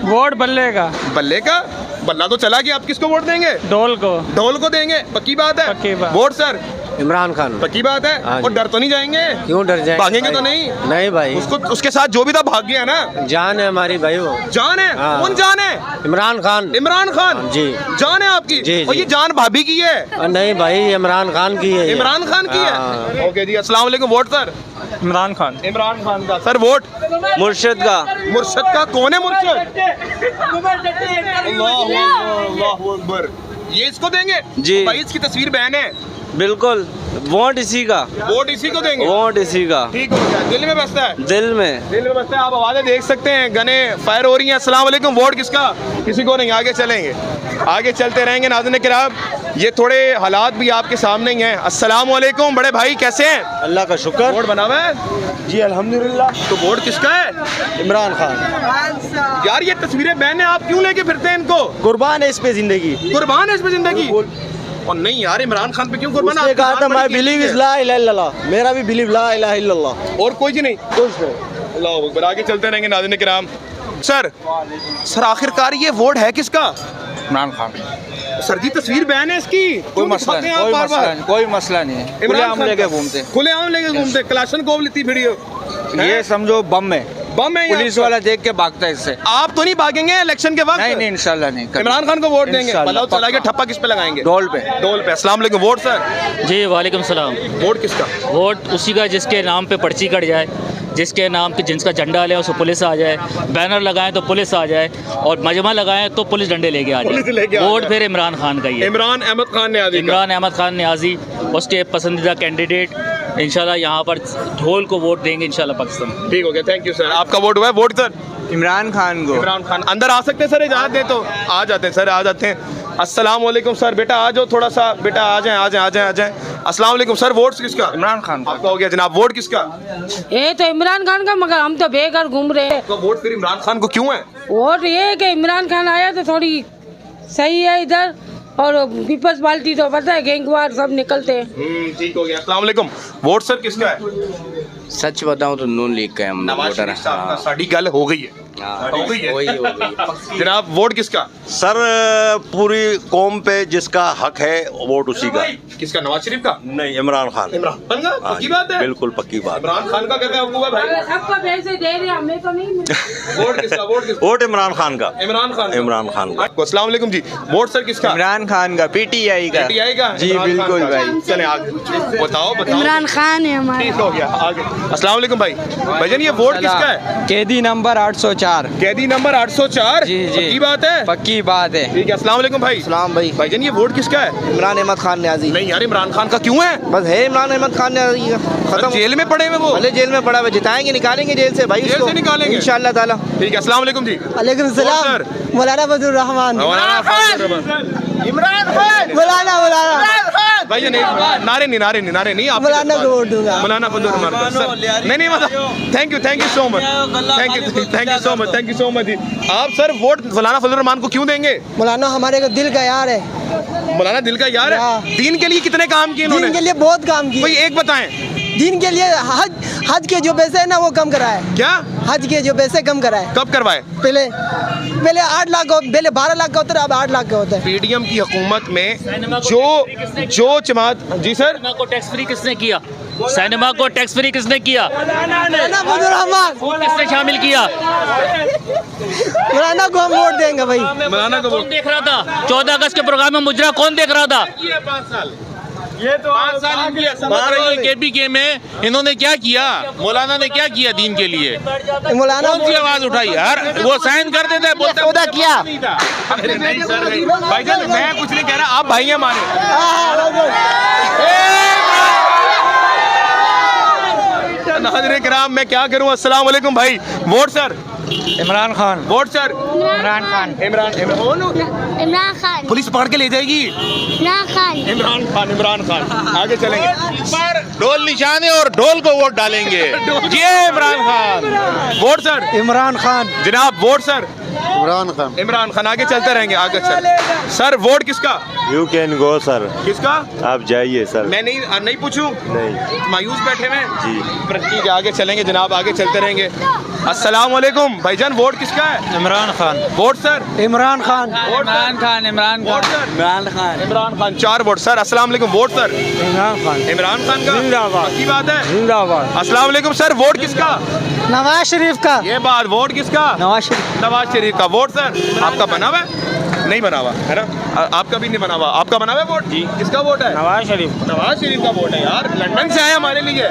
वोट बल्ले का। बल्ले का? बल्ला तो चला गया, आप किसको वोट देंगे? ढोल को। ढोल को देंगे, पक्की बात है? पक्की बात। Vote sir? इमरान खान। पक्की बात है? और डर तो नहीं जाएंगे? क्यों डर जाएंगे? भागेंगे तो नहीं? नहीं भाई, उसको उसके साथ जो भी था भाग गया ना। जान है हमारी भाई, वो जान है? हाँ। कौन जान है? इमरान खान। इमरान खान जी। जान है आपकी? जी, और जी। ये जान भाभी की है? नहीं भाई, इमरान खान की है। इमरान खान की हाँ। है? ओके जी। अस्सलाम वालेकुम। Vote sir? इमरान खान। इमरान खान का। Sir vote? मुर्शिद का। मुर्शद का। कौन है मुर्शद? अल्लाहु अकबर। ये इसको देंगे जी। भाई, इसकी तस्वीर बहन है। बिल्कुल, वोट इसी का। वोट इसी को देंगे? वोट इसी का। ठीक हो गया। दिल में बसता है? दिल में। दिल में बसता है। आप आवाजें देख सकते हैं, गने फायर हो रही हैं। अस्सलाम वालेकुम। वोट किसका? किसी को नहीं। आगे चलेंगे, आगे चलते रहेंगे नाज़रीन किराम, ये थोड़े हालात भी आपके सामने ही हैं। अस्सलाम वालेकुम बड़े भाई, कैसे हैं? अल्लाह का शुक्र वोट बना हुआ है जी, अल्हम्दुलिल्लाह। तो वोट किसका है? इमरान खान। यार ये तस्वीरें बहन है, आप क्यों लेके फिरते हैं इनको? कुर्बान है इस पे जिंदगी। कुर्बान है इस पे जिंदगी? और नहीं यार, इमरान खान पे क्यों कुर्बान? उसने कहा था मैं बिलीव इज ला इलाहा इल्लल्लाह, मेरा भी बिलीव ला इलाहा इल्लल्लाह। और कोई जी नहीं? कुछ नहीं। अल्लाह अकबर। आगे चलते रहेंगे नाज़रीन किराम। सर आखिरकार ये वोट है किसका? इमरान खान। सर जी तस्वीर बैन है इसकी, कोई मसला नहीं, कोई मसला नहीं है। खुलेआम लेके घूमते, खुलेआम लेके घूमते, कलाशन को लेती वीडियो। ये समझो बम है, बम है। पुलिस वाला देख के भागता है इससे। आप तो नहीं भागेंगे इलेक्शन के वक्त? नहीं इंशाल्लाह नहीं। इमरान खान को वोट देंगे? बताओ चला के ठप्पा किस पे लगाएंगे? डोल पे। डोल पे। अस्सलाम वालेकुम। Vote sir? जी वालेकुम सलाम। वोट किसका? वोट उसी का जिसके नाम पे पर्ची कट जाए, जिसके नाम पे जिसका झंडा ले उसको पुलिस आ जाए, बैनर लगाएं तो पुलिस आ जाए, और मजमा लगाएं तो पुलिस डंडे लेके आ जाए। वोट फिर इमरान खान का ही है। इमरान अहमद खान न्याज़ी। इमरान अहमद खान न्याज़ी उसके पसंदीदा कैंडिडेट। इंशाल्लाह यहाँ पर ढोल को वोट देंगे इंशाल्लाह पाकिस्तान। ठीक हो गया, थैंक यू सर। आपका वोट हुआ है? वोट सर इमरान खान को। इमरान खान अंदर आ सकते हैं सर? इजाज़त दे तो आ जाते हैं सर, आ जाते हैं। अस्सलाम वालेकुम सर, बेटा आ जाओ थोड़ा सा, बेटा आ जाएं आ जाएं आ जाएं आ जाएं। अस्सलाम वालेकुम सर, वोट किसका? इमरान खान। आपका हो गया जनाब। वोट किसका? ये तो इमरान खान का, मगर हम तो बेकार घूम रहे हैं। तो वोट फिर इमरान खान को क्यों है? वोट ये है कि इमरान खान आया तो थोड़ी सही है इधर, और पीपल्स पार्टी तो पता है गैंगवार सब निकलते हैं। ठीक हो गया। अस्सलाम वालेकुम। वोट सर किसका है? सच बताऊं तो नून लीग का हम नवाज शरीफ साहब का। साड़ी गल हो गई है, हो गई है जनाब। वोट किसका? सर पूरी कौम पे जिसका हक है वोट उसी का। किसका? नवाज शरीफ का? नहीं, इमरान खान। इमरान खान का? पक्की बात है? बिल्कुल पक्की बात। इमरान खान का कहते हैं भाई सबको पैसे दे रहे हैं, हमें तो नहीं। वोट किसका? वोट किसका? वोट इमरान खान का। इमरान खान। इमरान खान का। अस्सलाम वालेकुम जी। वोट सर किसका? इमरान खान का, पीटीआई का। पीटीआई का? जी बिल्कुल भाई। चले आगे बताओ बताओ। इमरान खान है हमारा। ठीक हो गया, आगे। अस्सलाम वालेकुम भाई। भाईजान ये वोट किसका है? कैदी नंबर 804। कैदी नंबर 804? जी जी पक्की बात है? पक्की बात है। ठीक है। अस्सलाम वालेकुम भाई। सलाम भाई। भाईजान ये वोट किसका है? इमरान अहमद खान न्याज़ी। नहीं यार, इमरान खान का क्यों है? बस है इमरान अहमद खान न्याज़ी का, खत्म। जेल में पड़े हुए वो? भले जेल में पड़ा हुआ, जिताएंगे निकालेंगे जेल से भाई, जेल से निकालेंगे इंशाअल्लाह ताला। ठीक है। अस्सलाम वालेकुम जी। वालेकुम सलाम। सर मौलाना फजल रहमान। इमरान खान। मौलाना भाई नहीं, नारे नहीं आप मौलाना को वोट दूंगा। मौलाना फजल रहमान का। नहीं मतलब thank you so much, thank you so much जी। आप सर वोट मौलाना फजल रहमान को क्यों देंगे? मौलाना हमारे को दिल का यार है। मौलाना दिल का यार है। दीन के लिए कितने काम किए इन्होंने? दीन के लिए बहुत काम किए। कोई एक बताएं। दीन के लिए हज के जो पैसे है ना वो कम कराए। क्या? हज के जो पैसे कम कराए। कब करवाए? पहले 8 लाख का, पहले 12 लाख का होता है, अब 8 लाख का होता है। पीडीएम की हुकूमत में जो जमात। जी सर। सिनेमा को टैक्स फ्री किसने किया? सिनेमा को टैक्स फ्री किसने किया? किसने शामिल किया? मौलाना को हम वोट देंगे भाई। मौलाना को कौन देख रहा था 14 अगस्त के प्रोग्राम में? मुजरा कौन देख रहा था? ये तो 5 साल केपीके में इन्होंने क्या किया? मौलाना ने क्या किया दीन के लिए? मौलाना कौन सी आवाज उठाई यार? वो साइन कर देते हैं, बोलते सौदा किया। नहीं सर भाईजान मैं कुछ नहीं कह रहा, आप भाई हैं हमारे। नाज़रीन किराम मैं क्या करूं। अस्सलाम वालेकुम भाई। Vote sir? Imran Khan. Vote sir? Imran Khan. Imran Khan. Police पकड़ के ले जाएगी। इमरान खान। आगे चलेंगे। पर ढोल निशाने और ढोल को वोट डालेंगे। ये इमरान खान। Vote sir? इमरान खान। जनाब वोट सर? इमरान खान। आगे चलते रहेंगे, आगे चल। सर वोट किसका? You can go sir. किसका? आप जाइए सर। मैं नहीं पूछूं? नहीं। मायूस बैठे हैं जी। ठीक है, आगे चलेंगे जनाब, आगे चलते रहेंगे। अस्सलाम वालेकुम भाईजान। वोट किसका है? Imran Khan. Vote sir? Imran Khan. Imran Khan. Vote sir? Imran Khan. Imran Khan. 4 vote sir. अस्सलाम वालेकुम। Vote sir? इमरान खान। इमरान खान का? जिंदाबाद। पक्की बात है? जिंदाबाद। अस्सलाम वालेकुम सर। वोट किसका? नवाज शरीफ का। ये बात। वोट किसका? नवाज शरीफ का। Vote sir? आपका बना हुआ है? नहीं बना हुआ है ना? आपका भी नहीं बना हुआ। आपका बना हुआ है वोट? जी। किसका वोट है? नवाज शरीफ का वोट है यार। लंदन से आए हमारे लिए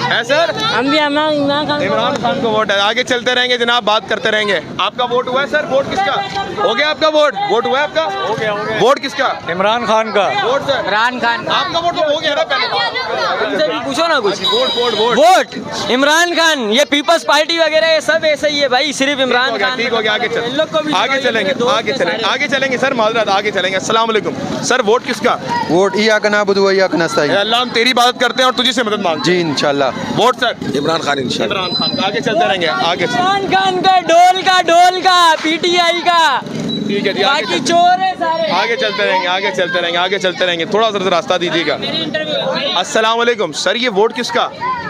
है सर। हम भी इमरान खान को वोट है। आगे चलते रहेंगे जनाब, बात करते रहेंगे। आपका वोट हुआ है सर? वोट किसका हो गया? आपका वोट हुआ है आपका? हो गया। वोट किसका? इमरान खान का। Vote sir? इमरान खान। आपका वोट तो हो गया ना पहले? पूछो ना कुछ। वोट इमरान खान। ये पीपल्स पार्टी वगैरह ये सब ऐसे ही है भाई, सिर्फ इमरान खान। ठीक हो गया। आगे चलेंगे, आगे चलेंगे, आगे चलेंगे सर, माजरत आगे चलेंगे। अस्सलाम वालेकुम सर, वोट किसका? वोट इय्याक नअबुदु व इय्याक नस्तईन। अल्लाह हम तेरी इबादत करते हैं और तुझी से मदद मांगते जी इंशाल्लाह। वोट सर इमरान खान इंशाल्लाह। इमरान खान का। आगे चलते रहेंगे, आगे इमरान खान का ढोल का पीटीआई का, ठीक है जी, बाकी चोर है सारे। आगे चलते रहेंगे, आगे चलते रहेंगे, आगे चलते रहेंगे। थोड़ा सा रास्ता दीजिएगा। अस्सलाम वालेकुम सर, ये वोट किसका?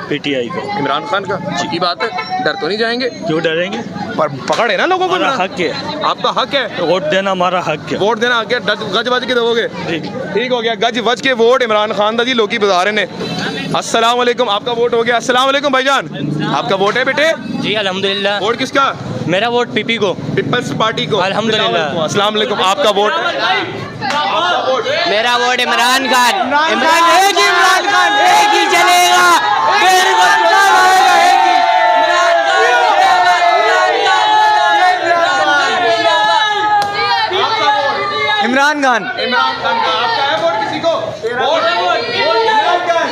पीटीआई को। इमरान खान का। अच्छी बात है, डर तो नहीं जाएंगे? क्यों डरेंगे? पर पकड़ है ना लोगों को। हमारा हक है। आपका हक है, वोट देना हमारा हक है। वोट देना हक है। गज वज के दोगे? ठीक हो गया, गज वज के वोट इमरान खान दा जी लोकी बाजार ने। अस्सलाम वालेकुम, आपका वोट हो गया। अस्सलाम वालेकुम भाईजान, आपका वोट है बेटे? जी अल्हम्दुलिल्लाह। वोट किसका? मेरा वोट पीपी को, पीपल्स पार्टी को। अल्हम्दुलिल्लाह। अस्सलाम वालेकुम, आपका वोट? मेरा वोट इमरान खान। इमरान एक ही, इमरान खान एक ही चलेगा। मेरे को चुनाव आएगा एक ही। इमरान खान। इमरान खान का। आपका है वोट किसी को? वोट इमरान खान।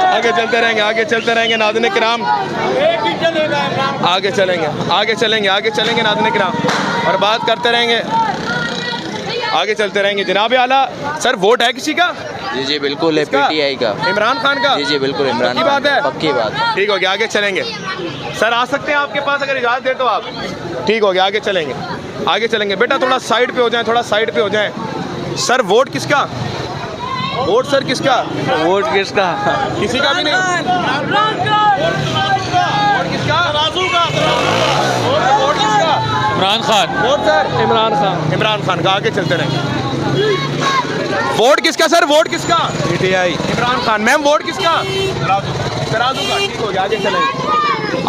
आगे चलते रहेंगे, आगे चलते रहेंगे नाज़रीन किराम, आगे चलेंगे, आगे चलेंगे, आगे चलेंगे नाज़रीन किराम, और बात करते रहेंगे, आगे चलते रहेंगे। जनाब आला सर, वोट है किसी का? जी जी बिल्कुल है, पीटीआई का। इमरान खान का? जी जी बिल्कुल इमरान पक्की बात है? पक्की बात। ठीक हो गया, आगे चलेंगे। सर आ सकते हैं आपके पास, अगर इजाज़त दे तो आप। ठीक हो गया, आगे चलेंगे, आगे चलेंगे। बेटा थोड़ा साइड पे हो जाए, थोड़ा साइड पे हो जाए। सर वोट किसका? वोट सर किसका? वोट किसका? किसी का भी नहीं। वोट किसका? राजू का। वोट किसका? इमरान खान। Vote sir Imran Khan. इमरान खान का। आगे चलते रहेंगे। वोट किसका सर? वोट किसका? PTI. Imran Khan. Ma'am vote किसका? राजू का। ठीक हो गया, आगे चलेंगे,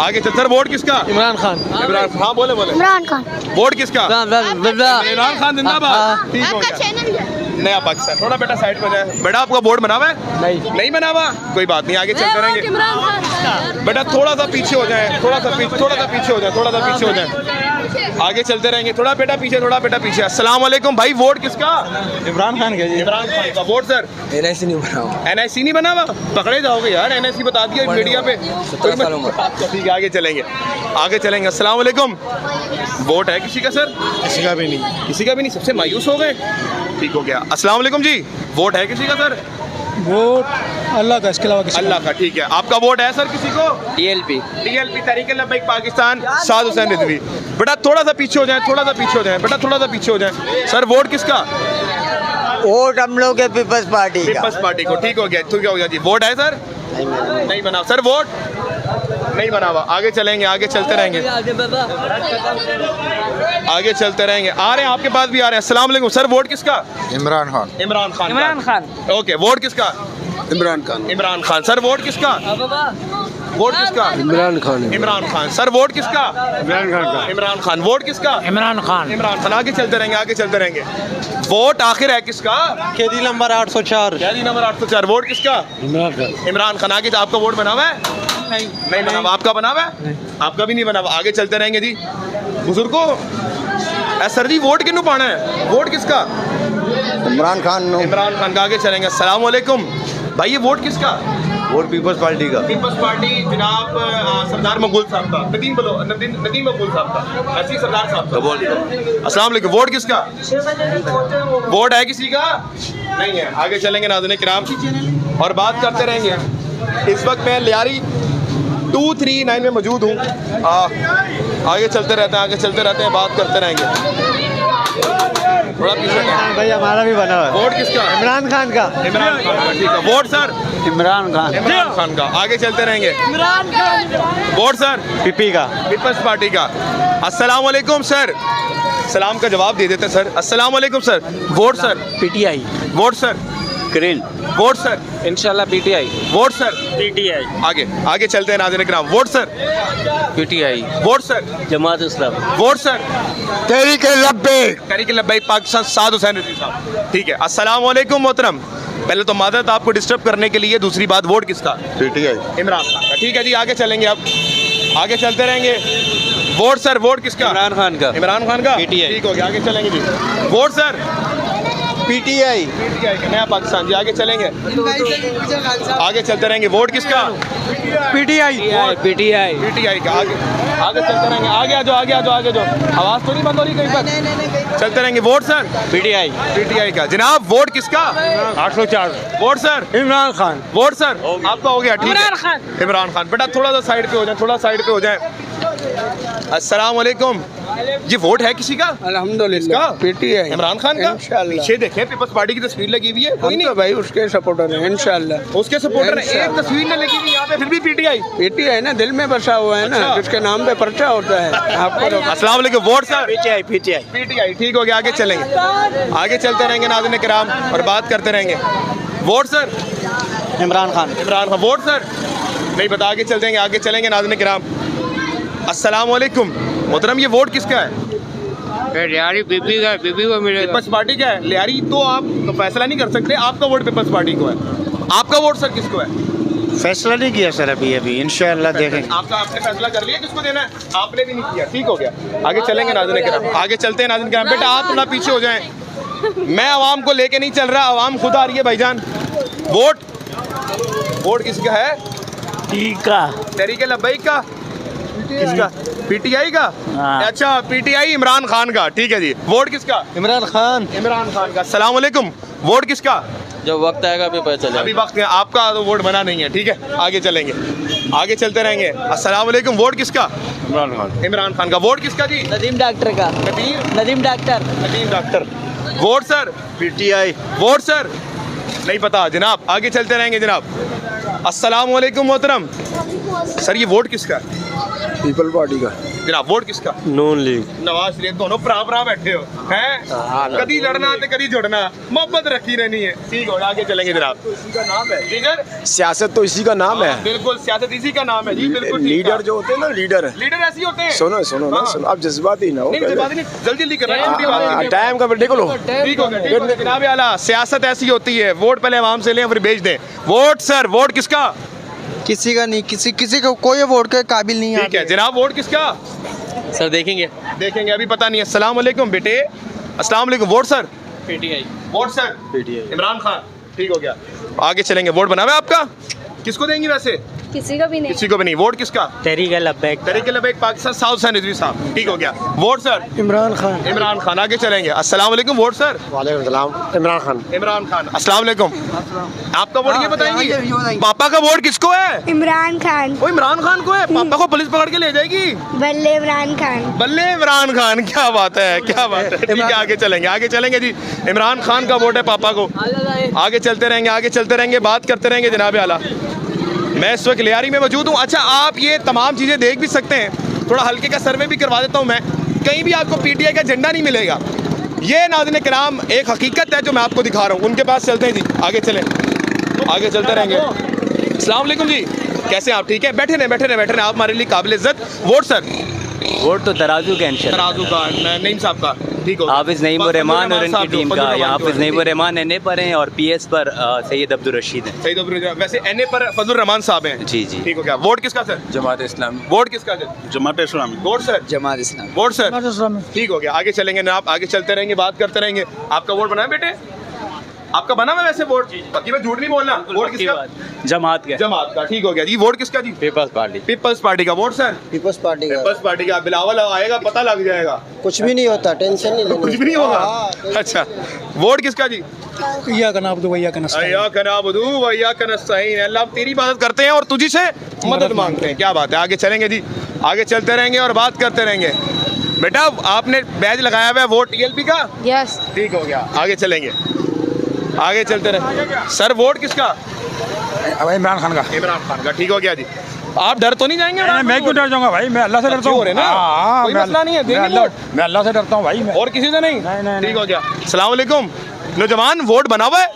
आगे चल। सर वोट किसका? इमरान खान। इमरान। हाँ बोले बोले। इमरान खान। वोट किसका? इमरान खान जिंदाबाद। ठीक हो गया। नया पाकिस्तान। थोड़ा बेटा साइड पर जाए। बेटा आपका बोर्ड बना हुआ है? नहीं बना हुआ, कोई बात नहीं, आगे चलते रहेंगे। बेटा थोड़ा सा पीछे हो जाए, थोड़ा सा पीछे, थोड़ा सा पीछे हो जाए, थोड़ा सा पीछे हो जाए, आगे चलते रहेंगे। थोड़ा बेटा पीछे, थोड़ा बेटा पीछे। अस्सलाम वालेकुम भाई, वोट किसका? इमरान खान के। इमरान खान का। Vote sir? एनआईसी नहीं बना हुआ। एनआईसी नहीं बना हुआ? पकड़े जाओगे यार, एनआईसी बता दिया मीडिया पे। ठीक है, आगे चलेंगे, आगे चलेंगे। अस्सलाम वालेकुम, वोट है किसी का सर? किसी का भी नहीं। किसी का भी नहीं, सबसे मायूस हो गए। ठीक हो गया। अस्सलाम वालेकुम जी, वोट है किसी का सर? वोट अल्लाह का, इसके अलावा अल्लाह का। ठीक है, आपका वोट है सर किसी को? टीएलपी। टीएलपी तहरीक लब्बैक पाकिस्तान, साद हुसैन रिजवी। बेटा थोड़ा सा पीछे हो जाए, थोड़ा सा पीछे हो जाए, बेटा थोड़ा सा पीछे हो जाए। सर वोट किसका? वोट हम लोग के पीपल्स पार्टी का। पीपल्स पार्टी को। ठीक हो गया, ठीक हो गया जी। वोट है सर? नहीं बना सर, वोट नहीं बना हुआ। आगे चलेंगे, आगे चलते रहेंगे, आगे चलते रहेंगे। आ रहे हैं, आपके पास भी आ रहे हैं। अस्सलाम वालेकुम सर, वोट किसका? इमरान खान। इमरान खान। इमरान खान। ओके, वोट किसका? इमरान खान। इमरान खान। सर वोट किसका? वोट किसका? इमरान खान। इमरान खान। सर वोट किसका? इमरान खान का। इमरान खान। वोट किसका? इमरान खान। इमरान खान। आगे चलते रहेंगे, आगे चलते रहेंगे। वोट आखिर है किसका? कैदी नंबर 804। कैदी नंबर 804। वोट किसका? इमरान खान। इमरान खान। आगे आपका वोट बना हुआ है? नहीं बना हुआ। आपका बना हुआ है? आपका भी नहीं बना हुआ। आगे चलते रहेंगे जी। बुजुर्गो सर जी, वोट किन्नू पाना है? वोट किसका? इमरान खान। इमरान खान का। आगे चलेंगे। अस्सलाम वालेकुम भाई, ये वोट किसका? वोट पीपल्स पार्टी का। पीपल्स पार्टी जनाब सरदार मकबूल साहब का। नदीम मकबूल साहब का, ऐसी सरदार साहब का। अस्सलाम वालेकुम। वोट किसका? वोट है किसी का? नहीं है। आगे चलेंगे नाज़रीन किराम, और बात करते रहेंगे। इस वक्त मैं लियारी 239 में मौजूद हूँ। आगे चलते रहते हैं, आगे चलते रहते हैं, बात करते रहेंगे। थोड़ा पीछे भाई हमारा भी बना हुआ है। वोट किसका? इमरान खान का। इमरान खान का। ठीक है। Vote sir? इमरान खान। इमरान खान का। आगे चलते रहेंगे। Vote sir? पीपी का। पीपल्स पार्टी का। अस्सलाम वालेकुम सर, सलाम का जवाब दे देते सर। अस्सलाम वालेकुम sir, vote sir? PTI. Vote sir? Green. Vote sir? इंशाल्लाह पीटीआई। Vote sir? पीटीआई। आगे आगे चलते हैं नाज़रीन किराम। Vote sir? PTI. Vote sir? Jamaat Islam. Vote sir? Tehreek Labbaik. Tehreek Labbaik Pakistan, Saad Hussain Rizvi साहब। ठीक है। अस्सलाम वालेकुम मोहतरम, पहले तो मादरत आपको डिस्टर्ब करने के लिए। दूसरी बात, वोट किसका? पीटीआई। इमरान खान का। ठीक है जी, आगे चलेंगे, अब आगे चलते रहेंगे। Vote sir? वोट किसका? इमरान खान का। इमरान खान का। PTI। ठीक हो गया, आगे चलेंगे जी। Vote sir? पीटीआई का नया पाकिस्तान जी। आगे चलेंगे, आगे चलते रहेंगे। वोट किसका? पीटीआई पीटीआई का। आगे चलते रहेंगे। आगे आ जाओ, आगे आ जाओ, आगे जाओ। आवाज़ तो नहीं बंद हो रही कहीं पर? चलते रहेंगे। Vote sir? पीटीआई का। जनाब वोट किसका? 804 vote sir? Imran Khan. Vote sir आपका हो गया, ठीक है। इमरान खान। बेटा थोड़ा सा साइड पे हो जाए, थोड़ा साइड पे हो जाए। अस्सलाम वालेकुम जी। वोट है किसी का? अल्हम्दुलिल्लाह पीटीआई इमरान खान का। इंशाल्लाह। पीछे देखें, पीपल्स पार्टी की तस्वीर लगी हुई है। कोई नहीं भाई उसके सपोर्टर हैं इंशाल्लाह। उसके सपोर्टर हैं। एक तस्वीर न लगी हुई यहाँ पे, फिर भी पीटीआई ना दिल में बसा हुआ है ना, जिसके नाम पे पर्चा होता है आपको। अस्सलाम वालेकुम। Vote sir? पीटीआई पीटीआई, ठीक हो गया। आगे चलेंगे, आगे चलते रहेंगे नाज़रीन किराम और बात करते रहेंगे। Vote sir? Imran Khan. Imran Khan. Vote sir? नहीं पता। आगे चलते हैं, आगे चलेंगे नाज़रीन किराम। अस्सलाम वालेकुम मोहतरम, ये वोट किसका है? बीबी को मिलेगा। पीपल्स पार्टी का है। लियारी तो आप तो फैसला नहीं कर सकते, आपका वोट पीपल्स पार्टी को है। आपका वोट सर किसको है? फैसला नहीं किया सर अभी इंशाल्लाह देखेंगे। आपने फैसला कर लिया किसको देना है? आपने भी नहीं किया, ठीक हो गया। आगे चलेंगे नाज़रीन किराम, आगे चलते हैं नाज़रीन किराम। बेटा आप थोड़ा पीछे हो जाएं, मैं आवाम को लेके नहीं चल रहा, आवाम खुद आ रही है भाईजान। वोट किसका है? तहरीक लब्बैक का। किसका? पीटीआई का। अच्छा पीटीआई इमरान खान का, ठीक है जी। वोट किसका? इमरान खान। इमरान खान का। अस्सलाम वालेकुम। वोट किसका? जब वक्त आएगा अभी पता चलेगा। अभी वक्त है, आपका तो वोट बना नहीं है, ठीक है। आगे चलेंगे, आगे चलते रहेंगे। अस्सलाम वालेकुम। वोट किसका? इमरान खान। इमरान खान का। वोट किसका जी? नदीम डॉक्टर का। Nadeem doctor. Vote sir? PTI. Vote sir? नहीं पता जनाब। आगे चलते रहेंगे जनाब। अस्सलाम वालेकुम मोहतरम। सर ये वोट किसका? पीपल पार्टी का। जनाब वोट किसका? नून लीग। नवाज शरीफ। दोनों भरा बैठे हो हैं, कभी लड़ना तो कभी जुड़ना, मोहब्बत रखी रहनी है, ठीक हो। आगे चलेंगे जनाब। इसी का नाम है लीडर। सियासत तो इसी का नाम है। बिल्कुल सियासत इसी का नाम है जी, बिल्कुल। लीडर जो होते हैं ना, लीडर ऐसे ही होते हैं। सुनो आप जज्बाती ना हो। जल्दी जल्दी कर रहे हैं, टाइम का देखो लो। ठीक हो गया जनाब आला। सियासत ऐसी होती है, वोट पहले आवाम से लें फिर बेच दें। Vote sir? वोट किसका? किसी का नहीं, किसी को कोई वोट के काबिल नहीं है। ठीक है जनाब। वोट किसका? सर देखेंगे अभी पता नहीं है। अस्सलाम वालेकुम बेटे। अस्सलाम वालेकुम। Vote sir? PTI. Vote sir? PTI. Imran Khan, ठीक हो गया। आगे चलेंगे। वोट बना हुआ है आपका? किसको देंगी वैसे? किसी को भी नहीं। किसी को भी नहीं। वोट किसका? तहरीक लब्बैक। तहरीक लब्बैक पाकिस्तान साउथ से रिजवी साहब, ठीक हो गया। Vote sir? इमरान खान। इमरान खान। आगे चलेंगे। अस्सलाम वालेकुम। Vote sir? वालेकुम सलाम। इमरान खान। इमरान खान। अस्सलाम वालेकुम। आपका वोट ये बताएंगी? पापा का वोट किसको है? इमरान खान। वो इमरान खान को है। पापा को पुलिस पकड़ के ले जाएगी। बल्ले इमरान खान। बल्ले इमरान खान। क्या बात है, क्या बात है। ठीक है आगे चलेंगे, आगे चलेंगे जी। इमरान खान का वोट है पापा को। आगे चलते रहेंगे, आगे चलते रहेंगे, बात करते रहेंगे जनाब आला। मैं इस वक्त लियारी में मौजूद हूँ। अच्छा आप ये तमाम चीज़ें देख भी सकते हैं, थोड़ा हल्के का सर्वे भी करवा देता हूँ मैं। कहीं भी आपको पीटीआई का झंडा नहीं मिलेगा। ये नाज़रीन किराम एक हकीकत है जो मैं आपको दिखा रहा हूँ। उनके पास चलते हैं जी, आगे चलें, आगे चलते रहेंगे। अस्सलाम वालेकुम जी, कैसे आप? ठीक है, बैठे रहें आप हमारे लिए काबिल इज्जत। Vote sir? वोट तो तराजू का तराजू का, नईम साहब का, ठीक हो। हाफिज नईम रहमान और इनकी टीम का, हाफिज नईम रहमान एनए पर हैं और पीएस पर सैयद अब्दुल रशीद हैं। सैयद अब्दुल रशीद, वैसे एनए पर फजल रहमान साहब हैं। जी जी, ठीक हो गया। वोट किसका सर? जमात इस्लामी। वोट किसका sir? Jamaat Islami. Vote sir? Jamaat Islami. Vote sir? ठीक हो गया। आगे चलेंगे ना, आप आगे चलते रहेंगे, बात करते रहेंगे। आपका वोट बना है बेटे? आपका बना है वैसे वोट? बाकी मैं झूठ नहीं बोलना। वोट किसका? जमात का। जमात का, ठीक हो गया जी। वोट किसका जी? Peoples Party. पीपल्स पार्टी का। Vote sir? पीपल्स पार्टी का। पीपल्स पार्टी का। बिलावल आएगा, पता लग जाएगा। कुछ भी नहीं होता, टेंशन नहीं लेनी। कुछ भी नहीं होगा। अच्छा वोट किसका जी? या कनाबदू भैया नस्तईन। अल्लाह तेरी इबादत करते हैं और तुझी से मदद मांगते हैं। क्या बात है। आगे चलेंगे जी, आगे चलते रहेंगे और बात करते रहेंगे। बेटा आपने बैज लगाया हुआ है वोट टीएलपी का? यस। ठीक हो गया। आगे चलेंगे, आगे चलते रहे। सर वोट किसका? इमरान खान का। इमरान खान का, ठीक हो गया जी। आप डर तो नहीं जाएंगे? मैं क्यों डर जाऊंगा भाई, मैं अल्लाह से डरता हूँ। कोई मसला नहीं है, देंगे वोट। मैं अल्लाह से डरता हूँ भाई, और किसी से नहीं। ठीक हो गया। अस्सलाम वालेकुम नौजवान, वोट बना हुआ है?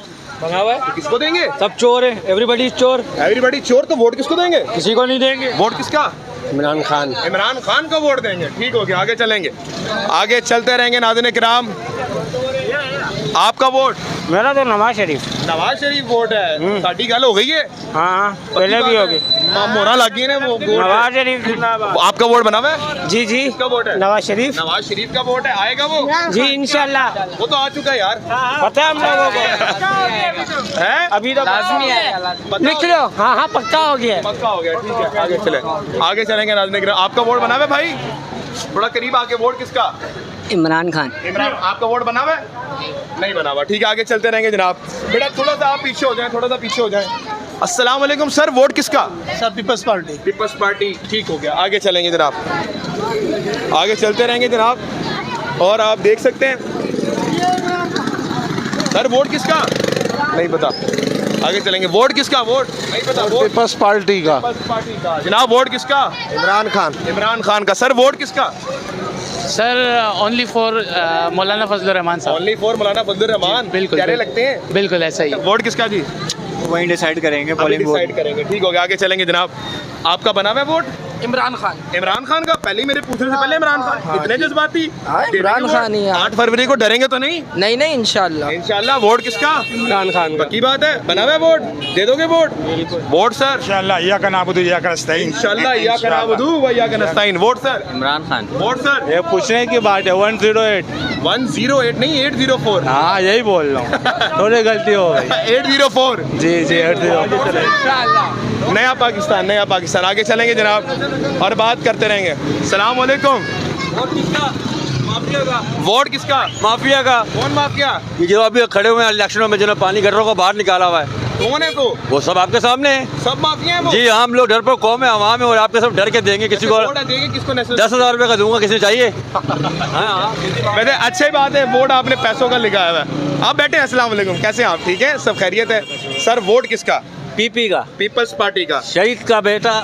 बना हुआ है। किसको देंगे? सब चोर है, एवरीबॉडी चोर। एवरीबॉडी चोर, तो वोट किसको देंगे? किसी को नहीं देंगे। वोट किसका? इमरान खान। इमरान खान को वोट देंगे। ठीक हो गया। आगे चलेंगे, आगे चलते रहेंगे नाज़रीन किराम। आपका वोट? मेरा तो नवाज शरीफ। नवाज शरीफ वोट है। साड़ी गल हो गई है? हाँ पहले भी हो गई। मोहरा लगी है वो नवाज शरीफ आपका वोट बना हुआ है? जी जी किसका वोट है? नवाज शरीफ नवाज शरीफ का वोट है, आएगा वो? जी इंशाल्लाह। वो तो आ चुका है यार, पता है हम लोगों को है अभी तो लाजमी है। लिख लो। हाँ हाँ पक्का हो गया। पक्का हो गया, ठीक है। आगे चले, आगे चलेंगे। नाज़रीन, आपका वोट बना हुआ है भाई? थोड़ा करीब आके, वोट किसका? इमरान खान। इमरान, आपका वोट बना हुआ है? नहीं बना हुआ, ठीक है। आगे चलते रहेंगे जनाब। बेटा थोड़ा सा आप पीछे हो जाएं, थोड़ा सा पीछे हो जाएं। अस्सलाम वालेकुम सर, वोट किसका? Sir peoples Party. Peoples Party, ठीक हो गया। आगे चलेंगे जनाब, आगे चलते रहेंगे जनाब। और आप देख सकते हैं सर, वोट किसका? नहीं पता। आगे चलेंगे, वोट किसका? वोट नहीं पता। वोट पीपल्स पार्टी का। पीपल्स पार्टी का जनाब। वोट किसका? इमरान खान। इमरान खान का। सर वोट किसका? सर ओनली फॉर मौलाना फजल रहमान साहब। ओनली फॉर मौलाना फजल रहमान। बिल्कुल प्यारे लगते हैं। बिल्कुल ऐसा ही। वोट किसका जी? वहीं डिसाइड करेंगे, डिसाइड करेंगे, ठीक हो गया। आगे चलेंगे जनाब। आपका बना हुआ है वोट? इमरान खान। इमरान खान का। पहले ही मेरे पूछने से पहले इमरान खान, इतने जज्बाती। इमरान खान ही है। 8 फरवरी को डरेंगे तो नहीं? नहीं नहीं इंशाल्लाह। इंशाल्लाह। वोट किसका? इमरान खान। पक्की बात है, बना हुआ है वोट? दे दोगे वोट? Vote sir? इंशाल्लाह या का नाबुदु या का नस्ताइन। इंशाल्लाह या का नाबुदु व या का नस्ताइन। Vote sir? Imran Khan. Vote sir? ये पूछने की बात है। 108 108 नहीं, 804। हाँ यही बोल रहा हूँ, थोड़ी गलती हो गई। 804। जी जी 804। नया पाकिस्तान, नया पाकिस्तान। आगे चलेंगे जनाब और बात करते रहेंगे। सलाम वालेकुम। वोट किसका? माफिया का। वोट किसका? माफिया का। कौन माफिया? ये जो अभी खड़े हुए हैं इलेक्शनों में, जिन्होंने पानी गटरों को बाहर निकाला हुआ है, कौन है तो? वो सब आपके सामने है। सब माफिया हैं वो? जी हम लोग डर पर कौम है, आवाम है, और आपके सब डर के देंगे किसी को। देंगे किसको? 10,000 रुपये का दूंगा, किसी चाहिए? वैसे अच्छी बात है, वोट आपने पैसों का लिखा हुआ है। आप बैठे हैं। अस्सलाम वालेकुम, कैसे हैं आप? ठीक है, सब खैरियत है? सर वोट किसका? पीपी का। पीपल्स पार्टी का। शहीद का बेटा,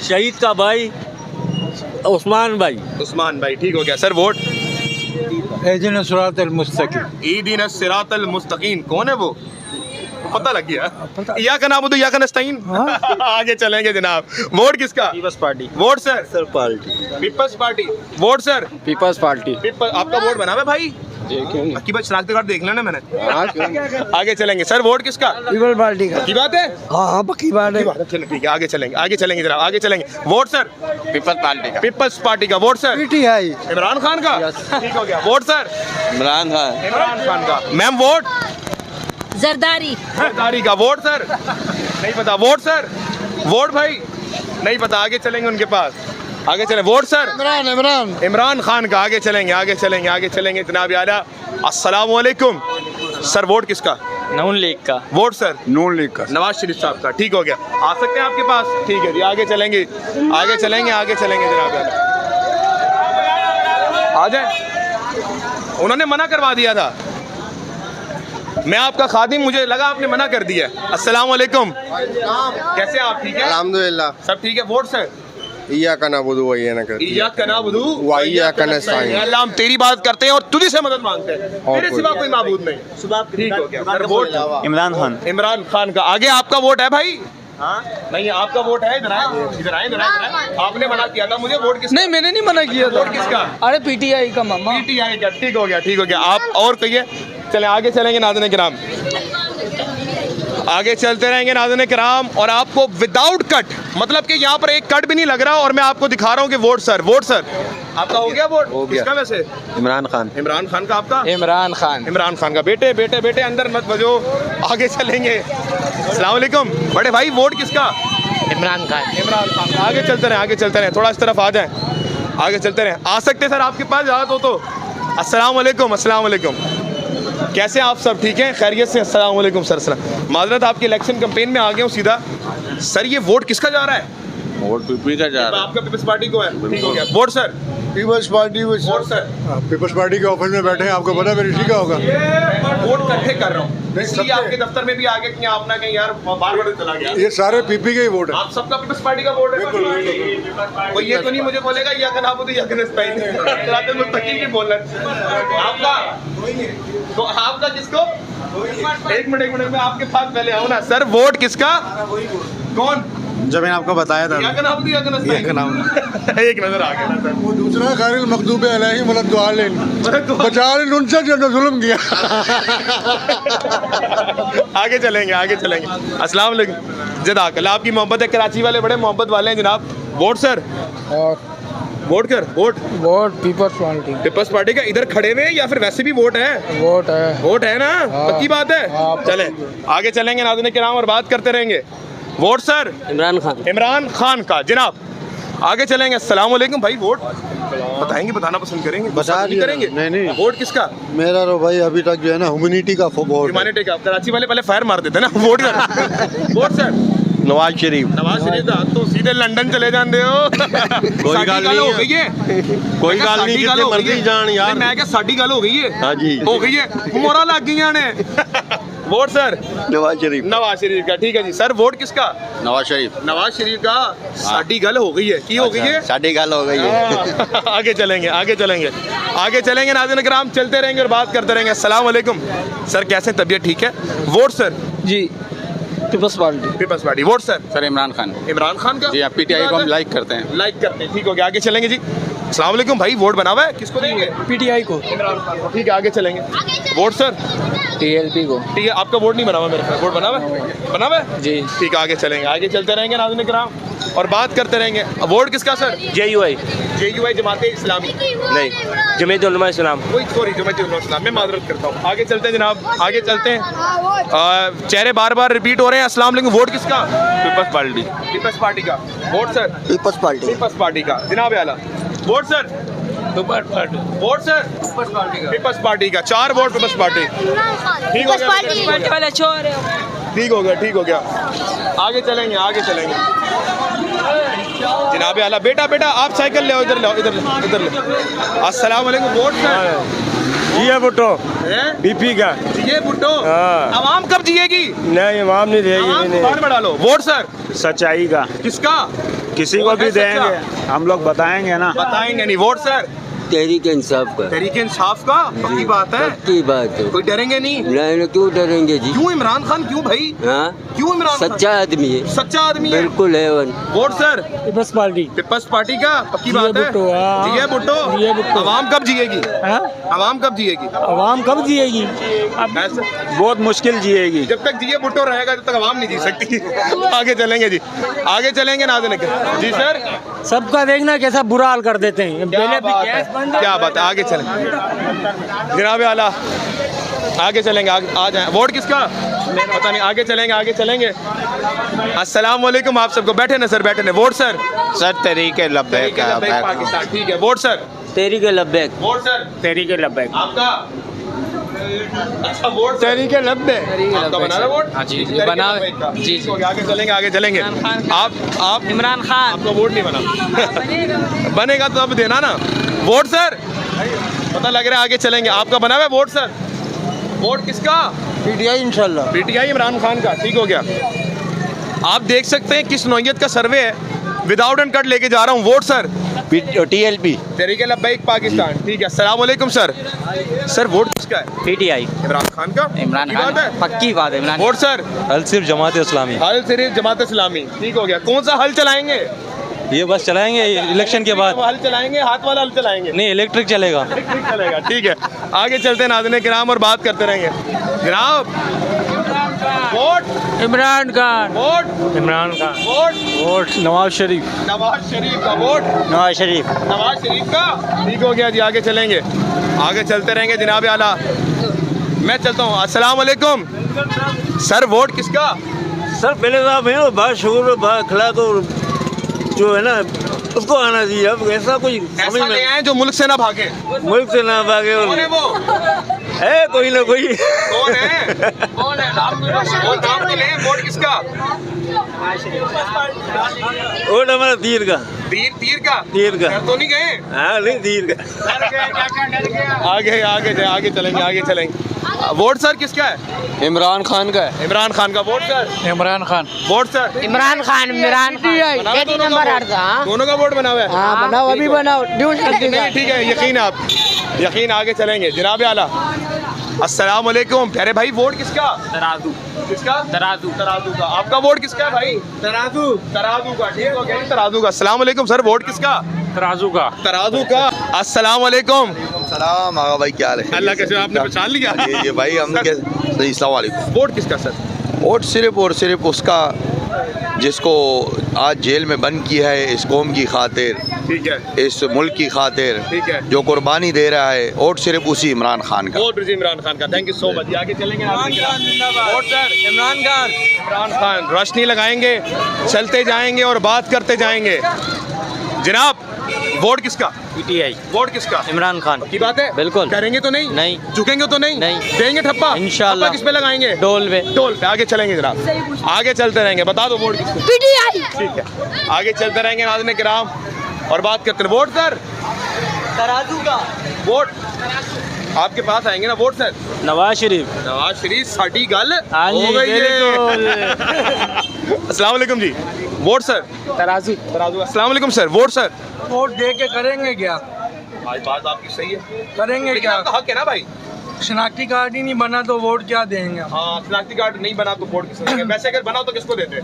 शहीद का भाई उस्मान भाई। उस्मान भाई, ठीक हो गया। Sir vote? इहदिना सिरातल मुस्तकीम। इहदिना सिरातल मुस्तकीम। कौन है वो? पता लग गया। या का नाम या का नस्ताइन। आगे चलेंगे जनाब। वोट किसका? People's Party. Vote sir? Sir party. Peoples Party. Vote sir? Peoples Party. आपका वोट बना हुआ भाई? की बात शनाख्ती कार्ड देख लेना मैंने। आगे चलेंगे। सर वोट किसका? पीपल्स पार्टी का। की बात है? हाँ पक्की बात है। चलो ठीक है, आगे चलेंगे, आगे चलेंगे जनाब, आगे चलेंगे। Vote sir? पीपल्स पार्टी का। पीपल्स पार्टी का। Vote sir? PTI. Imran Khan का। ठीक हो गया। Vote sir? इमरान खान। इमरान खान का। Ma'am vote? जरदारी। जरदारी का। Vote sir? नहीं पता। Vote sir? वोट भाई नहीं पता। आगे चलेंगे उनके पास, आगे चलें। Vote sir? इमरान। इमरान खान का। आगे चलेंगे, आगे चलेंगे, आगे चलेंगे जनाब आला। अस्सलाम वालेकुम सर, वोट किसका? नून लीग का। Vote sir? नून लीग का। नवाज शरीफ साहब का। ठीक हो गया। आ सकते हैं आपके पास? ठीक है जी, आगे चलेंगे, आगे चलेंगे, आगे चलेंगे जनाब आला। आ जाए। उन्होंने मना करवा दिया था, मैं आपका खादिम, मुझे लगा आपने मना कर दिया। अस्सलाम वालेकुम, कैसे आप? ठीक है अल्हम्दुलिल्लाह, सब ठीक है। Vote sir? इय्या का नाबुदु व इय्या का इय्या का नस्ताईन। अल्लाह हम तेरी बात करते हैं और तुझी से मदद मांगते हैं, तेरे सिवा कोई माबूद नहीं। ठीक हो गया। Sir vote? इमरान खान। इमरान खान का। आगे आपका वोट है भाई? हाँ नहीं, आपका वोट है? इधर आए, इधर आए, इधर आए। आपने मना किया था मुझे। वोट किसका? नहीं मैंने नहीं मना किया था। वोट किसका? अरे पीटीआई का मामा। पीटीआई का। ठीक हो गया, ठीक हो गया। आप और कहिए। चलें आगे चलेंगे नाज़रीन किराम, आगे चलते रहेंगे नाज़रीन किराम। और आपको विदाउट कट, मतलब कि यहाँ पर एक कट भी नहीं लग रहा, और मैं आपको दिखा रहा हूँ कि वोट सर, वोट सर आपका हो गया? वोट हो गया। किसका वैसे? इमरान खान। इमरान खान का। आपका? इमरान खान। इमरान खान का। बेटे बेटे बेटे अंदर मत बजो, आगे चलेंगे। अस्सलाम वालेकुम बड़े भाई, वोट किसका? इमरान खान। इमरान खान का। आगे चलते रहें, आगे चलते रहें, थोड़ा इस तरफ आ जाएं, आगे चलते रहें। आ सकते सर आपके पास ज़्यादा तो। अस्सलाम वालेकुम, अस्सलाम वालेकुम, कैसे आप? सब ठीक हैं, खैरियत से? अस्सलाम वालेकुम सर। सलाम। माजरत, आपकी इलेक्शन कैंपेन में आ गया हूँ सीधा। सर ये वोट किसका जा रहा है? वोट पीपी का जा रहा है। आपका पीपल्स पार्टी को है। ठीक हो गया। Vote sir? Peoples Party. Vote sir? Peoples Party के ऑफिस में बैठे हैं, आपको पता मेरी ठीक होगा। वोट इकट्ठे कर रहा हूँ, इसलिए आपके दफ्तर में भी आ गया कि आपने कहीं यार बार बार चला गया। ये सारे पीपी के ही वोट है। आप सबका पीपल्स पार्टी का वोट है? कोई ये तो नहीं मुझे बोलेगा या का नाबुदु या का नस्ताईन मुस्तकीम भी बोलना। आपका तो आपका किसको? एक मिनट मैं आपके पास पहले आऊँ ना। सर वोट किसका? कौन? जो मैंने आपको बताया था। क्या नाम दिया एक नजर आ गया। वो दूसरा खारिल मखदूब अलैहि बचाल उनसे जो जुल्म किया। आगे चलेंगे अस्सलाम वालेकुम जज़ाकल्लाह। आपकी मोहब्बत है, कराची वाले बड़े मोहब्बत वाले हैं जनाब। Vote sir vote People's Party का इधर खड़े हुए या फिर वैसे भी वोट है ना? पक्की बात है। चले आगे चलेंगे नाज़रीन किराम और बात करते रहेंगे। वोट सर इमरान खान का जनाब। आगे चलेंगे। अस्सलाम वालेकुम भाई। वोट बताएंगे, बताना पसंद करेंगे? करेंगे नहीं। वोट किसका? मेरा तो भाई अभी तक जो है ना ह्यूमैनिटी का वोट। ह्यूमैनिटी का। कराची वाले पहले फायर मार देते ना वोट कर। वोट सर नवाज शरीफ का तो सीधे लंदन चले जाते हो। कोई गल नहीं हो गई है, कोई गल नहीं, जितने मर्जी जान यार। मैं क्या साडी गल हो गई है? हाँ जी हो गई है, मोहरा लग गई ने। वोट सर नवाज शरीफ का। ठीक है जी सर। वोट किसका? नवाज शरीफ का। साडी गल हो गई है। की हो गई है? साड़ी गल हो गई है। आगे चलेंगे नाज़रीन किराम, चलते रहेंगे और बात करते रहेंगे। अस्सलाम वालेकुम सर, कैसे तबीयत ठीक है? वोट सर जी Peoples Party. Vote sir Imran Khan का। जी, आप पीटीआई को हम लाइक करते हैं। ठीक हो गया। आगे चलेंगे जी। अस्सलाम वालेकुम भाई। वोट बना हुआ है, किसको देंगे? पीटीआई को। इमरान खान को। ठीक है आगे चलेंगे। वोट सर टीएलपी को। ठीक है, आपका वोट नहीं बना हुआ मेरे पास। वोट बना हुआ है जी। ठीक है आगे चलेंगे, आगे चलते रहेंगे नाज़रीन किराम और बात करते रहेंगे। वोट किसका सर? JUI जमाते इस्लामी नहीं, जमीयत उलमा इस्लाम। सॉरी जमात उलमा इस्लाम, मैं माजरत करता हूँ। आगे चलते हैं जनाब, आगे चलते हैं। चेहरे बार बार रिपीट हो रहे हैं। अस्सलाम वालेकुम। वोट किसका? पीपल्स पार्टी का। वोट सर पीपल्स पार्टी का जनाब आला। वोट सर पीपल्स पार्टी का। 4 वोट पीपल्स पार्टी। ठीक हो गया। आगे चलेंगे जनाब आला। बेटा आप साइकिल ले, इधर ले। अस्सलाम वालेकुम। वोट सर ये भुट्टो बीपी का। ये भुट्टो आवाम कब जिएगी? नहीं, आवाम नहीं देगी। बढ़ा लो। वोट सर सच्चाई का। किसका? किसी को भी देंगे, हम लोग बताएंगे ना। बताएंगे नहीं। वोट सर तहरीक इंसाफ का। तहरीक इंसाफ का। पक्की बात है? पक्की बात है। कोई डरेंगे नहीं? नहीं, क्यों डरेंगे जी? क्यों इमरान खान? क्यों भाई? क्यों इमरान? सच्चा आदमी है। सच्चा आदमी है बिल्कुल है। वोट सर पीपल्स पार्टी का। पक्की बात है? जिए भुट्टो। आवाम कब जिएगी? आवाम कब जिएगी? बहुत मुश्किल जिएगी। जब तक जिए भुट्टो रहेगा तब तक आवाम नहीं जी सकती। आगे चलेंगे जी, आगे चलेंगे नाज़रीन जी। सर सबका देखना कैसा बुरा हाल कर देते हैं। क्या बात है? आगे चलें जनाब आला, आगे चलेंगे। आ जाए। वोट किसका? पता नहीं। आगे चलेंगे। अस्सलाम वालेकुम आप सबको। बैठे ना सर, बैठे ना। Vote sir Tehreek Labbaik Pakistan. ठीक है। वोट सर तहरीक लब्बैक। वोट सर तहरीक लब्बैक। आपका? अच्छा वोट तहरीक लब्बैक। आपका बना रहा वोट? हाँ जी बना जी। आगे चलेंगे। आप इमरान खान। आपका वोट नहीं बना? बनेगा तो अब देना ना। वोट सर पता लग रहा है। आगे चलेंगे। आपका बना हुआ है वोट सर? वोट किसका? पीटीआई इंशाल्लाह। पीटीआई इमरान खान का। ठीक हो गया। आप देख सकते हैं किस नौइयत का सर्वे है। विदाउट एंड कट लेके जा रहा हूँ। वोट सर TLP तहरीक लब्बैक पाकिस्तान। ठीक है। अस्सलाम वालेकुम सर। सर वोट किसका है? पीटीआई इमरान खान का। इमरान खान है? पक्की बात है। इमरान। वोट सर हल सिर्फ जमात इस्लामी। जमात इस्लामी। ठीक हो गया। कौन सा हल चलाएंगे? ये बस चलाएंगे इलेक्शन के बाद। हल चलाएंगे, हाथ वाला हल चलाएंगे? नहीं, इलेक्ट्रिक चलेगा। ठीक है। आगे चलते हैं नाज़रीन किराम और बात करते रहेंगे जनाब। Vote Imran Khan. Vote vote Nawaz Sharif का। वोट नवाज शरीफ का। ठीक हो गया जी। आगे चलेंगे, आगे चलते रहेंगे जनाब आला। मैं चलता हूँ। अस्सलाम वालेकुम सर। वोट किसका? सर पहले साहब है बाशूर बाखला तो जो है ना उसको आना चाहिए। अब ऐसा कोई ऐसा ले आए जो मुल्क से ना भागे। मुल्क से ना भागे। कौन है वो? है कोई ना कोई। कौन है? नाम तो ले। वोट किसका? वोट हमारा तीर का। तीर का तो नहीं गए? हाँ नहीं, तीर का। आगे चलेंगे। वोट सर किसका है? इमरान खान का है। इमरान खान का। Vote sir Imran Khan. Vote sir Imran Khan. दोनों का वोट बना हुआ है। बनाओ, अभी बनाओ। नहीं ठीक है, यकीन है आप। यकीन। आगे चलेंगे जनाब आला। अस्सलाम वालेकुम। प्यारे भाई वोट किसका? तराजू। किसका? तराजू। तराजू का। आपका वोट किसका है भाई? तराजू। तराजू का। ठीक हो गया, तराजू का। अस्सलाम वालेकुम सर, वोट किसका? तराजू का। तराजू का। अस्सलाम वालेकुम। सलाम आगा भाई, क्या हाल है? अल्लाह कैसे, आपने पहचान लिया? ये भाई हम सही। अस्सलाम वालेकुम। वोट किसका सर? वोट सिर्फ और सिर्फ उसका जिसको आज जेल में बंद किया है इस कौम की खातिर, ठीक है, इस मुल्क की खातिर, ठीक है, जो कुर्बानी दे रहा है, वोट सिर्फ उसी इमरान खान का। वोट इमरान खान का। Thank you so much. आगे चलेंगे। Vote sir Imran Khan. इमरान खान। रोशनी लगाएंगे, चलते जाएंगे और बात करते जाएंगे। जनाब वोट किसका? पीटीआई। वोट किसका? इमरान खान की बात है, बिल्कुल। करेंगे तो नहीं? नहीं। झुकेंगे तो नहीं? नहीं। देंगे ठप्पा इंशाल्लाह। ठप्पा किस पे लगाएंगे? डोल पे। डोल पे। आगे चलेंगे जनाब, आगे चलते रहेंगे। बता दो वोट किसका? पीटीआई। ठीक है, आगे चलते रहेंगे नाज़रीन किराम और बात करते हैं। वोट सर तराजू का। वोट आपके पास आएंगे ना। Vote sir Nawaz Sharif. नवाज शरीफ साड़ी गल हाँ जी, हो गई बिल्कुल। है। अस्सलाम वालेकुम जी। वोट सर तराजू। तराजू। अस्सलाम वालेकुम सर। वोट सर वोट दे के करेंगे क्या? आज बात आपकी सही है, करेंगे लेकिन आपका हक है ना भाई। शनाख्ती कार्ड ही नहीं बना तो वोट क्या देंगे? हाँ, शनाख्ती कार्ड नहीं बना तो वोट किसको देंगे? वैसे अगर बना तो किसको देते?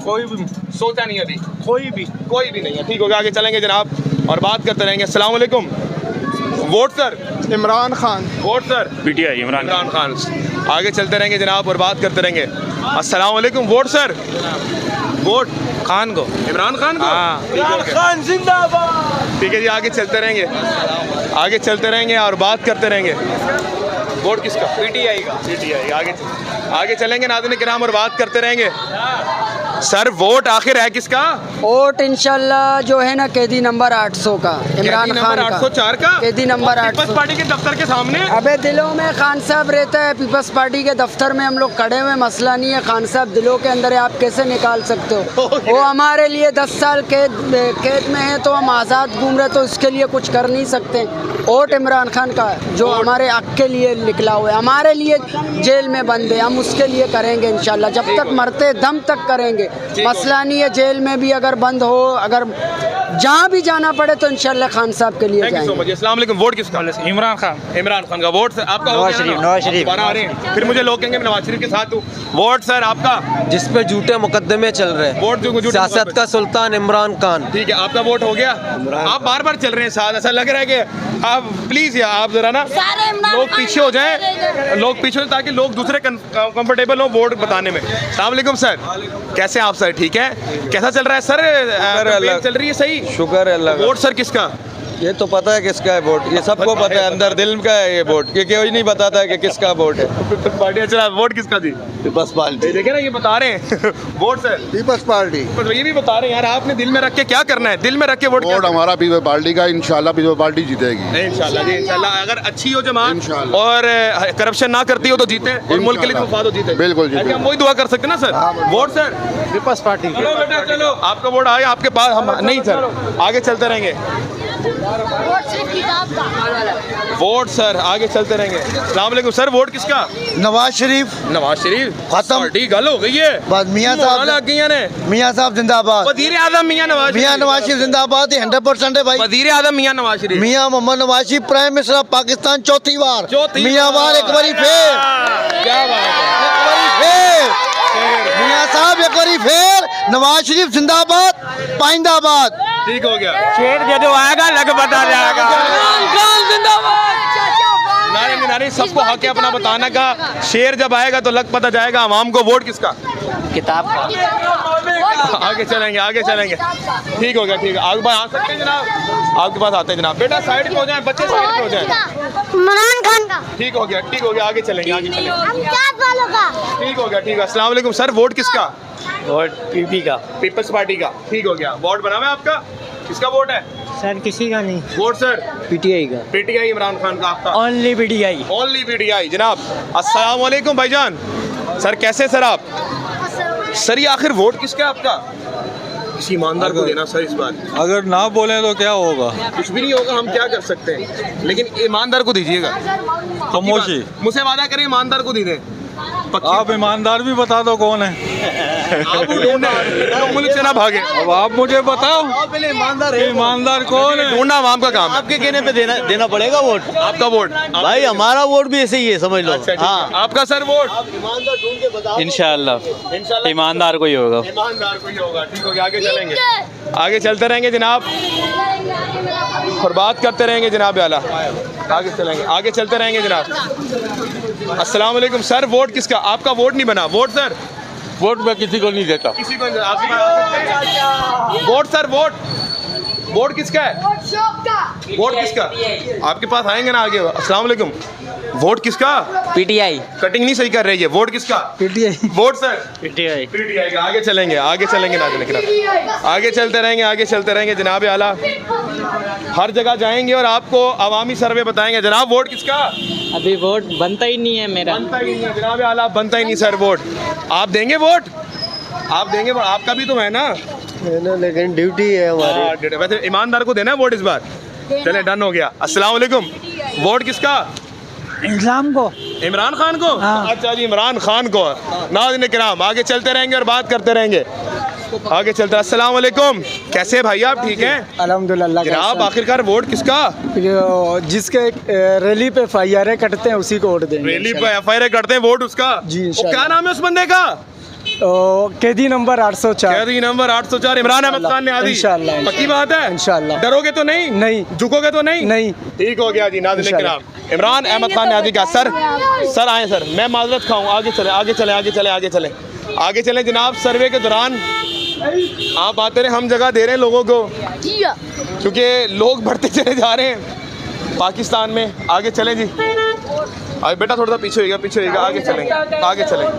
कोई भी सोचा नहीं अभी। कोई भी नहीं है। ठीक हो गया, आगे चलेंगे जनाब और बात करते रहेंगे। अस्सलाम वालेकुम। Vote sir Imran Khan. Vote sir PTI. Imran Khan. आगे चलते रहेंगे जनाब और बात करते रहेंगे। अस्सलाम वालेकुम। वोट सर वोट खान को। इमरान खान को। हाँ। इमरान खान जिंदाबाद। ठीक है जी, आगे चलते रहेंगे, आगे चलते रहेंगे और बात करते रहेंगे। वोट किसका? पीटीआई का। पीटीआई। आगे चलेंगे नाज़रीन किराम और बात करते रहेंगे। सर वोट आखिर है किसका? वोट इंशाल्लाह जो है ना कैदी नंबर 800 का, इमरान खान का। 804 का कैदी नंबर 800। पीपल्स पार्टी के दफ्तर के सामने। अबे दिलों में खान साहब रहता है। पीपल्स पार्टी के दफ्तर में हम लोग खड़े हुए, मसला नहीं है। खान साहब दिलों के अंदर है, आप कैसे निकाल सकते हो? वो हमारे लिए 10 साल कैद में है तो हम आज़ाद घूम रहे, तो इसके लिए कुछ कर नहीं सकते। वोट इमरान खान का जो हमारे हक के लिए निकला हुआ है, हमारे लिए जेल में बंद है, हम उसके लिए करेंगे इंशाल्लाह। जब तक मरते दम तक करेंगे। मसला नहीं है, जेल में भी अगर बंद हो, अगर जहाँ भी जाना पड़े तो इंशाल्लाह खान साहब के लिए जाएंगे। अस्सलाम वालेकुम। वोट किसका? इमरान खान। इमरान खान का। वोट सर आपका? नवाज शरीफ। नवाज शरीफ। दोबारा आ रहे हैं, फिर मुझे लोग कहेंगे मैं नवाज शरीफ के साथ हूँ। वोट सर आपका? जिस पे झूठे मुकदमे चल रहे हैं, वोट जो सियासत का सुल्तान इमरान खान। ठीक है, आपका वोट हो गया? आप बार बार चल रहे हैं साथ, ऐसा लग रहा है कि आप प्लीज या आप जरा ना लोग पीछे हो जाएं, लोग पीछे हो ताकि लोग दूसरे कंफर्टेबल हो वोट बताने में। अस्सलाम वालेकुम सर, कैसे हैं आप सर? ठीक है, कैसा चल रहा है सर? कैंपेन चल रही है सही? शुक्र है अल्लाह। वोट सर किसका? ये तो पता है किसका है वोट, ये सबको पता है, अंदर दिल का है ये वोट, ये कोई नहीं बताता है कि किसका वोट है। Peoples party. अच्छा, वोट किसका जी? Peoples party. देखे ना, ये बता रहे हैं। Vote sir peoples Party. तो ये भी बता रहे हैं यार, आपने दिल में रख के क्या करना है? दिल में रख के वोट हमारा पीपल्स पार्टी का, इंशाल्लाह पीपल्स पार्टी जीतेगी। इंशाल्लाह जी, इंशाल्लाह। अगर अच्छी हो जमात इंशाल्लाह। और करप्शन ना करती हो तो जीते, और मुल्क के लिए मुफाद हो जीते। बिल्कुल जी, हम वही दुआ कर सकते हैं ना sir. Vote sir peoples Party. चलो बेटा चलो, आपका वोट आया आपके पास, हम नहीं सर, आगे चलते रहेंगे। वोट सर आगे चलते रहेंगे। अस्सलाम वालेकुम सर, वोट किसका? नवाज शरीफ। नवाज शरीफ खत्म। ठीक गल हो गई है, बस मियां साहब लग गई ने। मियां साहब जिंदाबाद। वजीर आजम मियां नवाज शरीफ जिंदाबाद। 100% है भाई। वजीर आजम मियां नवाज शरीफ, मियां Mohammad Nawaz Sharif prime minister of Pakistan चौथी बार। मियां बार एक बारी फिर, क्या बात है, एक बारी फिर मियां साहब एक बारी फिर। नवाज शरीफ जिंदाबाद, पाइंदाबाद। ठीक हो गया। शेर जो आएगा लग बता जाएगा। नारे नारे, सबको हक है अपना बताने का। शेर जब आएगा तो लग पता जाएगा आवाम को। वोट किसका? किताब। आगे चलेंगे, आगे चलेंगे। ठीक हो गया, ठीक है, आगे आ सकते हैं जनाब, आपके पास आते हैं जनाब। बेटा साइड पे हो जाए, बच्चे साइड पे हो जाए। इमरान खान का। ठीक हो गया, ठीक हो गया, आगे चलेंगे, आगे चलेंगे। हम क्या वालों का। ठीक हो गया, ठीक है। अस्सलाम वालेकुम सर, वोट किसका? वोट पीपी का। पीपल्स पार्टी का। ठीक हो गया, वोट बना हुआ है आपका? किसका वोट है सर? किसी का नहीं। वोट सर पीटीआई का। पीटीआई इमरान खान का। आपका? Only PTI. ओनली पीटीआई जनाब। अस्सलाम वालेकुम भाईजान। सर कैसे सर आप? सर ये आखिर वोट किसका है आपका? किसी ईमानदार को देना सर इस बार। अगर ना बोले तो क्या होगा? कुछ भी नहीं होगा, हम क्या कर सकते हैं, लेकिन ईमानदार को दीजिएगा। खामोशी। मुझसे वादा करें ईमानदार को दे दें। आप ईमानदार भी बता दो कौन है। मुल्क से ना भागे। अब आप मुझे बताओ ईमानदार कौन है? ढूंढना आवाम का काम है। आपके कहने पे देना पड़ेगा वोट। आपका वोट भाई हमारा वोट भी ऐसे ही है, समझ लो। हाँ आपका सर वोट इंशाल्लाह ईमानदार को ही होगा। ईमानदार को ही होगा। ठीक हो गया, आगे चलेंगे, आगे चलते रहेंगे जनाब और बात करते रहेंगे जनाब आला। आगे चलेंगे, आगे चलते रहेंगे जनाब। अस्सलाम वालेकुम सर, वोट किसका? आपका वोट नहीं बना। Vote sir? वोट मैं किसी को नहीं देता। किसी को वोट सर, वोट किसका है? वोट किसका? आपके पास आएंगे ना आगे। अस्सलाम वालेकुम, वोट किसका? पीटीआई। कटिंग नहीं सही कर रही है। वोट किसका? PTI. Vote sir? PTI. PTI का। आगे चलेंगे, आगे चलेंगे नाज़रीन, आगे चलते रहेंगे, आगे चलते रहेंगे जनाब आला। हर जगह जाएंगे और आपको अवामी सर्वे बताएंगे। जनाब वोट किसका? अभी वोट बनता ही नहीं है मेरा। बनता ही नहीं है जनाब आला, बनता ही नहीं सर वोट। आप देंगे वोट? आप देंगे वोट? आपका भी तो है ना, लेकिन ड्यूटी है हमारी। वैसे ईमानदार को देना है वोट इस बार। चले, डन हो गया। अस्सलाम वालेकुम, वोट किसका? इस्लाम को। इमरान खान को? अच्छा जी, इमरान खान को। नाज़रीन किराम, आगे चलते रहेंगे और बात करते रहेंगे। आगे चलते। अस्सलाम वालेकुम, कैसे हैं भाई आप? ठीक हैं अल्हम्दुलिल्लाह। जनाब आखिरकार वोट किसका? जिसके रैली पे FIR कटते हैं उसी को वोट देंगे। रैली पे FIR करते हैं, वोट उसका जी। क्या नाम है उस बंदे का? कैदी नंबर 804। कैदी नंबर 804 इमरान अहमद खान ने। इंशाल्लाह। पक्की बात है? इंशाल्लाह। डरोगे तो नहीं? नहीं। झुकोगे तो नहीं? नहीं। ठीक हो गया जी। नाज़रीन किराम, इमरान अहमद खान ने आदि का सर आए सर, मैं माजरत खाऊं। आगे चले, आगे चले, आगे चले, आगे चले, आगे चले जनाब। सर्वे के दौरान आप आते रहे, हम जगह दे रहे हैं लोगों को क्योंकि लोग बढ़ते चले जा रहे हैं पाकिस्तान में। आगे चलें जी, अरे बेटा थोड़ा सा पीछे होइएगा, पीछे होइएगा। आगे चलेंगे, आगे चलेंगे,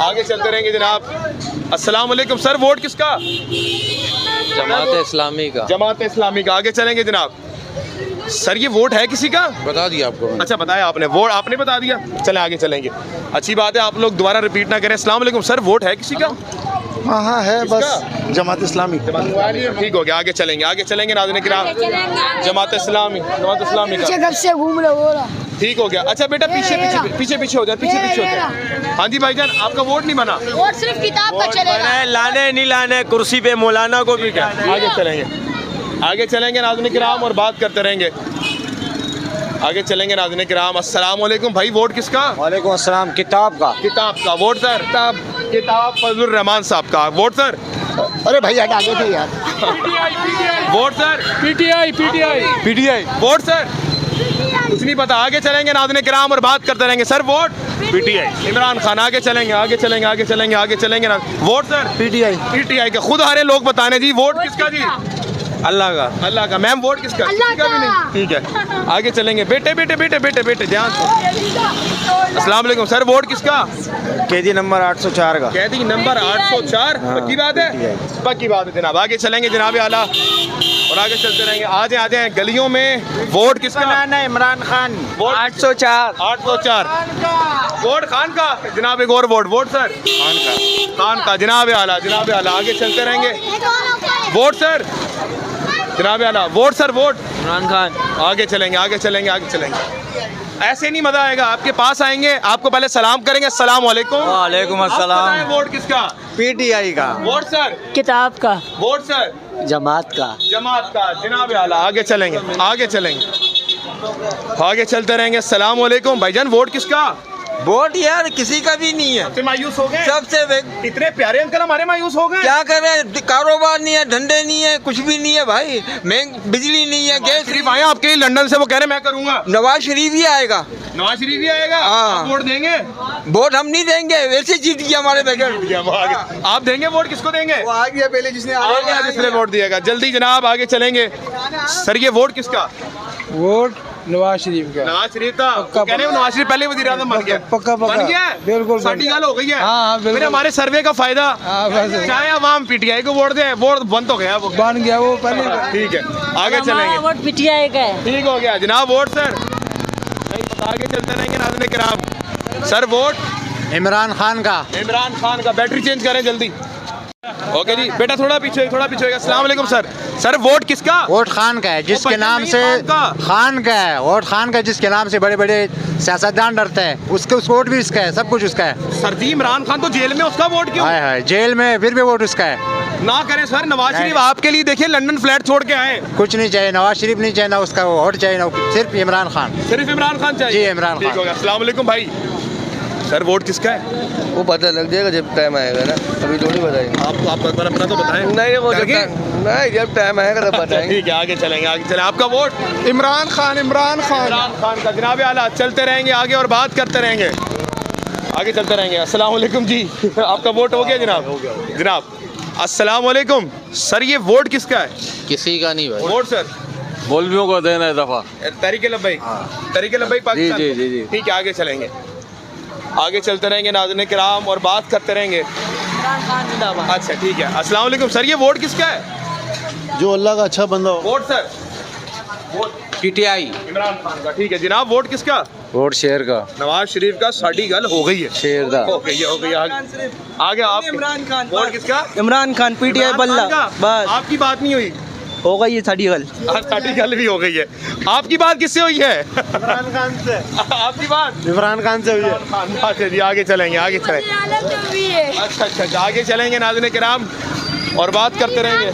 आगे चलते रहेंगे जनाब। अस्सलाम वालेकुम सर, वोट किसका? जमात इस्लामी का। जमात इस्लामी का। आगे चलेंगे जनाब। सर ये वोट है किसी का? बता दिया आपको। अच्छा बताया आपने, वोट आपने बता दिया। चले आगे चलेंगे, अच्छी बात है, आप लोग दोबारा रिपीट ना करें। अस्सलाम वालेकुम सर, वोट है किसी का? हाँ है, बस जमात इस्लामी। ठीक हो गया, आगे चलेंगे, आगे चलेंगे नाज़रीन किराम। जमात इस्लामी, जमात इस्लामी का। से घूम रहे। ठीक हो गया। अच्छा बेटा पीछे पीछे पीछे पीछे हो जाए, पीछे पीछे हो जाए। हाँ जी भाईजान, आपका वोट नहीं बना? वोट सिर्फ किताब का चलेगा। लाने नहीं लाने कुर्सी पे मौलाना को भी क्या। आगे चलेंगे, आगे चलेंगे नाज़रीन किराम और बात करते रहेंगे। आगे चलेंगे नाज़रीन किराम। अस्सलाम वालेकुम भाई, वोट किसका? वालेकुम अस्सलाम। किताब का। किताब का। Vote sir? किताब फजलुर रहमान साहब का। Vote sir? अरे भाई आगे थे यार। Vote sir? PTI. PTI. Vote sir? कुछ नहीं पता। आगे चलेंगे नाज़रीन किराम और बात करते रहेंगे। Sir vote? PTI, Imran Khan. आगे चलेंगे, आगे चलेंगे, आगे चलेंगे, आगे चलेंगे ना। Vote sir? पीटीआई। पीटीआई का। खुद हारे लोग बताने जी, वोट किसका जी? अल्लाह का। अल्लाह का। मैम वोट किसका? किसी का भी नहीं। ठीक है, आगे चलेंगे। बेटे बेटे बेटे बेटे बेटे ध्यान से। अस्सलाम वालेकुम सर, वोट किसका? कैदी नंबर 804 का। कैदी नंबर 804। पक्की बात है? पक्की बात है जनाब। आगे चलेंगे जनाब आला और आगे चलते रहेंगे। आ जाए गलियों में। वोट किसका? इमरान खान। वोट 804। 804। वोट खान का जनाब। एक और वोट। Vote sir? खान का जनाब आला, जनाब आला। आगे चलते रहेंगे। Vote sir? जनाब आला। Vote sir? Vote Imran Khan. आगे चलेंगे, आगे चलेंगे, आगे चलेंगे। ऐसे नहीं मजा आएगा। आपके पास आएंगे, आपको पहले सलाम करेंगे। अस्सलाम वालेकुम। वालेकुम अस्सलाम। वोट किसका? पीटीआई का। Vote sir? किताब का। Vote sir? जमात का। जमात का। जनाब आला। आगे चलेंगे, आगे चलेंगे, आगे चलते रहेंगे। अस्सलाम वालेकुम भाईजान, वोट किसका? वोट यार किसी का भी नहीं है। सबसे मायूस हो गए। सबसे इतने प्यारे अंकल हमारे मायूस हो गए। क्या कर रहे हैं? कारोबार नहीं है, धंधे नहीं है, कुछ भी नहीं है भाई। बिजली नहीं है, गैस। शरीफ आए आपके लिए लंदन से, वो कह रहे मैं करूंगा। नवाज शरीफ ही आएगा। नवाज शरीफ ही आएगा? हाँ। वोट देंगे? वोट हम नहीं देंगे, वैसे जीत गया हमारे बगैर। आप देंगे वोट? किसको देंगे? वो आ गया पहले, जिसने वोट दिएगा। जल्दी जनाब आगे चलेंगे। सर ये वोट किसका? वोट नवाज शरीफ का। नवाज शरीफ का। कह रहे नवाज शरीफ पहले वज़ीर आज़म बन गया। पक्का बन गया, बिल्कुल साड़ी गाल हो गई है। हाँ, फिर हमारे सर्वे का फायदा। चाहे अवाम पीटीआई को वोट दे, वोट बंद हो गया, वो बन गया वो पहले। ठीक है, आगे चलेंगे। वोट पीटीआई का है। ठीक हो गया जनाब। Vote sir? नहीं पता। आगे चलते रहेंगे नाज़रीन किराम। Sir vote? इमरान खान का। इमरान खान का। बैटरी चेंज करें जल्दी। ओके जी, बेटा थोड़ा पीछे होगा। अस्सलाम वालेकुम सर। सर वोट किसका? वोट खान का है, जिसके नाम से खान का है। वोट खान का, जिसके नाम से बड़े बड़े सियासतदान डरते हैं, उसके उस वोट भी उसका है, सब कुछ उसका है। सर जी, इमरान खान तो जेल में, उसका वोट क्यों? है जेल में, फिर भी वोट उसका है। ना करें सर, नवाज शरीफ आपके लिए देखिए लंदन फ्लैट छोड़ के आए। कुछ नहीं चाहिए, नवाज शरीफ नहीं चाहिए, ना उसका वोट चाहिए, ना सिर्फ इमरान खान। सिर्फ इमरान खान चाहिए? जी, इमरान ठीक हो गया। अस्सलाम वालेकुम भाई। सर वोट किसका है? वो पता लग जाएगा जब टाइम आएगा ना, अभी थोड़ी बताएंगे। आप अपना तो बताएं। नहीं वो नहीं, जब टाइम आएगा तब बताएंगे। ठीक है, आगे चलेंगे। आपका वोट? इमरान खान का। जनाब आला, चलते रहेंगे आगे और बात करते रहेंगे, आगे चलते रहेंगे। अस्सलाम वालेकुम जी। आपका वोट हो गया जनाब? जनाब अस्सलाम वालेकुम। सर ये वोट किसका है? किसी का नहीं भाई। वोट सर मौलवियों को देना है दफा। तरीके लब्बैक पाकिस्तान। जी। ठीक है, आगे चलेंगे, आगे चलते रहेंगे नाज़रीन किराम और बात करते रहेंगे। अच्छा ठीक है। अस्सलाम वालेकुम। सर ये वोट किसका है? जो अल्लाह का अच्छा बंदा हो। Vote sir? Vote PTI Imran Khan का। ठीक है जनाब, वोट किसका? वोट शेर का। नवाज शरीफ का। साड़ी गल हो गई है, शेर दा हो गई आगे आप। इमरान खान। वोट किसका? इमरान खान, PTI बल्ला। बस आपकी बात नहीं हुई? हो गई है साड़ी गल। साड़ी गल भी हो गई है। आपकी बात किससे हुई है? इमरान खान से। आपकी बात इमरान खान से हुई है। अच्छा जी, आगे चलेंगे। अच्छा, आगे चलेंगे नाज़रीन किराम और बात करते रहेंगे।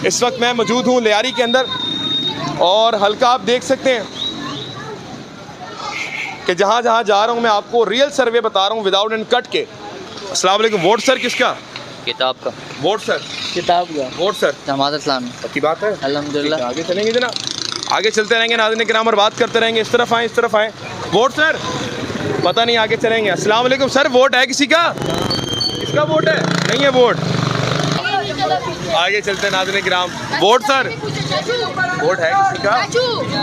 इस वक्त मैं मौजूद हूँ लियारी के अंदर और हल्का आप देख सकते हैं कि जहाँ जहाँ जा रहा हूँ मैं आपको रियल सर्वे बता रहा हूँ विदाउट एंड कट के। अस्सलाम वालेकुम। वोट सर किसका? किताब का। Vote sir? किताब का। Vote sir? जमात इस्लामी। की बात है अल्हम्दुलिल्लाह। आगे चलेंगे जना, आगे चलते रहेंगे नाज़रीन किराम और बात करते रहेंगे। इस तरफ आए। Vote sir? पता नहीं, आगे चलेंगे। अस्सलाम वालेकुम। सर वोट है किसी का? किसका वोट है? नहीं है वोट। आगे चलते हैं नाज़रीन किराम। Vote sir? वोट है किसी का?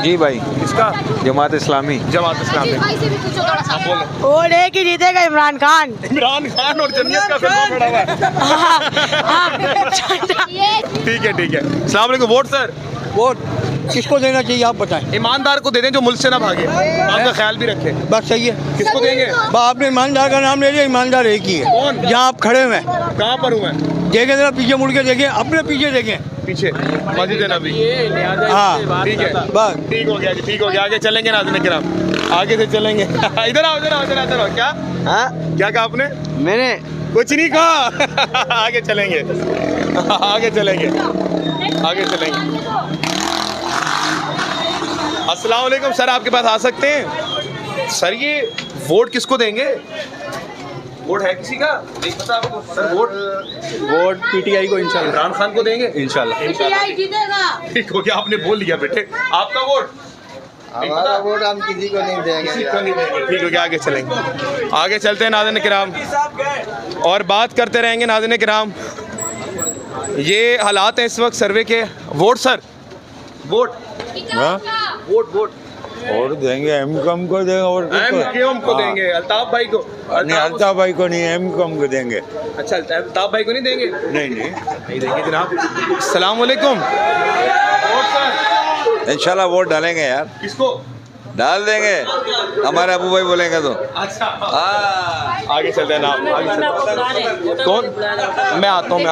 जी भाई। किसका? जमात इस्लामी। वोट एक ही जीतेगा, इमरान खान। और जमीयत का फिल्म पड़ा हुआ है। ठीक है। अस्सलाम वालेकुम। Vote sir? वोट किसको देना चाहिए आप बताएं। ईमानदार को दे दें जो मुल्क से ना भागे, आपका ख्याल भी रखे। बस सही है। किसको देंगे? आपने ईमानदार का नाम ले लिया, ईमानदार एक ही है। कौन? जहाँ आप खड़े हुए हैं। कहाँ पर हुए? देखें जरा पीछे मुड़ के देखें, अपने पीछे देखें। पीछे मस्जिद नबी। हाँ ठीक है, बस ठीक हो गया जी, ठीक हो गया। आगे चलेंगे नाज़रीन किराम, आगे से चलेंगे। इधर आओ। क्या क्या कहा आपने? मैंने कुछ नहीं कहा। आगे चलेंगे। अस्सलाम वालेकुम। सर आपके पास आ सकते हैं? सर ये वोट किसको देंगे? वोट है किसी का? नहीं पता आपको? सर वोट PTI को इंशाल्लाह। इमरान खान को देंगे इंशाल्लाह। ठीक हो गया, आपने बोल लिया बेटे। आपका वोट? हमारा वोट हम किसी को नहीं देंगे। ठीक हो गया, आगे चलेंगे। आगे चलते हैं नाज़रीन किराम और बात करते रहेंगे नाज़रीन किराम। ये हालात हैं इस वक्त सर्वे के। Vote sir? वोट और देंगे MCOM को देंगे और MCOM को देंगे। अल्ताफ भाई को? नहीं, अल्ताफ भाई को नहीं, MCOM को देंगे। अच्छा, अल्ताफ भाई को नहीं देंगे? नहीं देंगे जनाब। अस्सलाम वालेकुम। Vote sir? इंशाल्लाह वोट डालेंगे यार। किसको डाल देंगे? हमारे अबू भाई बोलेंगे तो। अच्छा आगे चलते हैं नाम। कौन? मैं आता हूँ।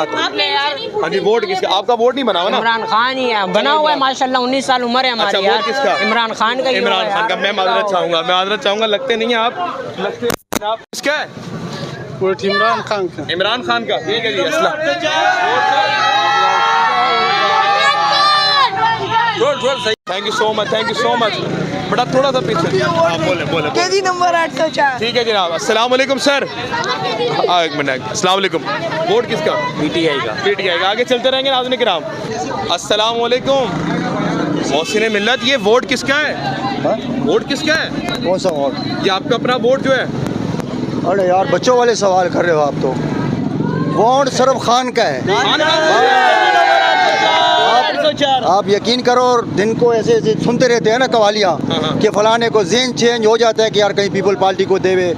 हाँ जी, वोट किसका? आपका वोट नहीं बना हुआ ना? इमरान खान ही है, बना हुआ है माशाल्लाह। 19 साल उम्र है हमारी। अच्छा, वोट किसका? इमरान खान का। इमरान खान का। मैं माजरत चाहूँगा, लगते नहीं है आप। लगते आप किसका है? वोट इमरान खान का। इमरान खान का। ठीक है जी। Thank you so much. बड़ा थोड़ा सा पीछे आप बोले। KG number 804। ठीक है जनाब। अस्सलाम वालेकुम सर। एक मिनट। अस्सलाम वालेकुम। वोट किसका? PTI का। आगे चलते रहेंगे नाज़रीन किराम। अस्सलाम वालेकुम। मोहसिन मिल्लत, ये वोट किसका है? वोट किसका है? कौन सा वोट? ये आपका अपना वोट जो है? अरे यार बच्चों वाले सवाल कर रहे हो आप तो। वोट सिर्फ खान का है। आप यकीन करो, और दिन को ऐसे सुनते रहते हैं ना कवालियाँ कि फलाने को ज़हन चेंज हो जाता है कि यार कहीं पीपल पार्टी को देवे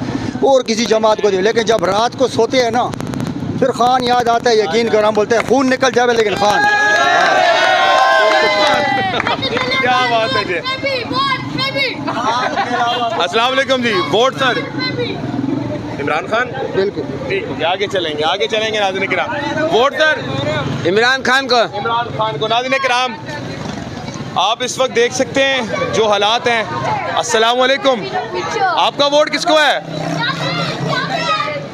और किसी जमात को देवे, लेकिन जब रात को सोते हैं ना फिर खान याद आता है। यकीन करो, हम बोलते हैं खून निकल जावे लेकिन खान। क्या बात है जी। अस्सलाम वालेकुम जी। Vote sir? इमरान खान, बिल्कुल। ठीक है, आगे चलेंगे नाज़रीन किराम। वोट सर इमरान खान को। नाज़रीन किराम, आप इस वक्त देख सकते हैं जो हालात हैं। अस्सलाम वालेकुम, आपका वोट किसको है?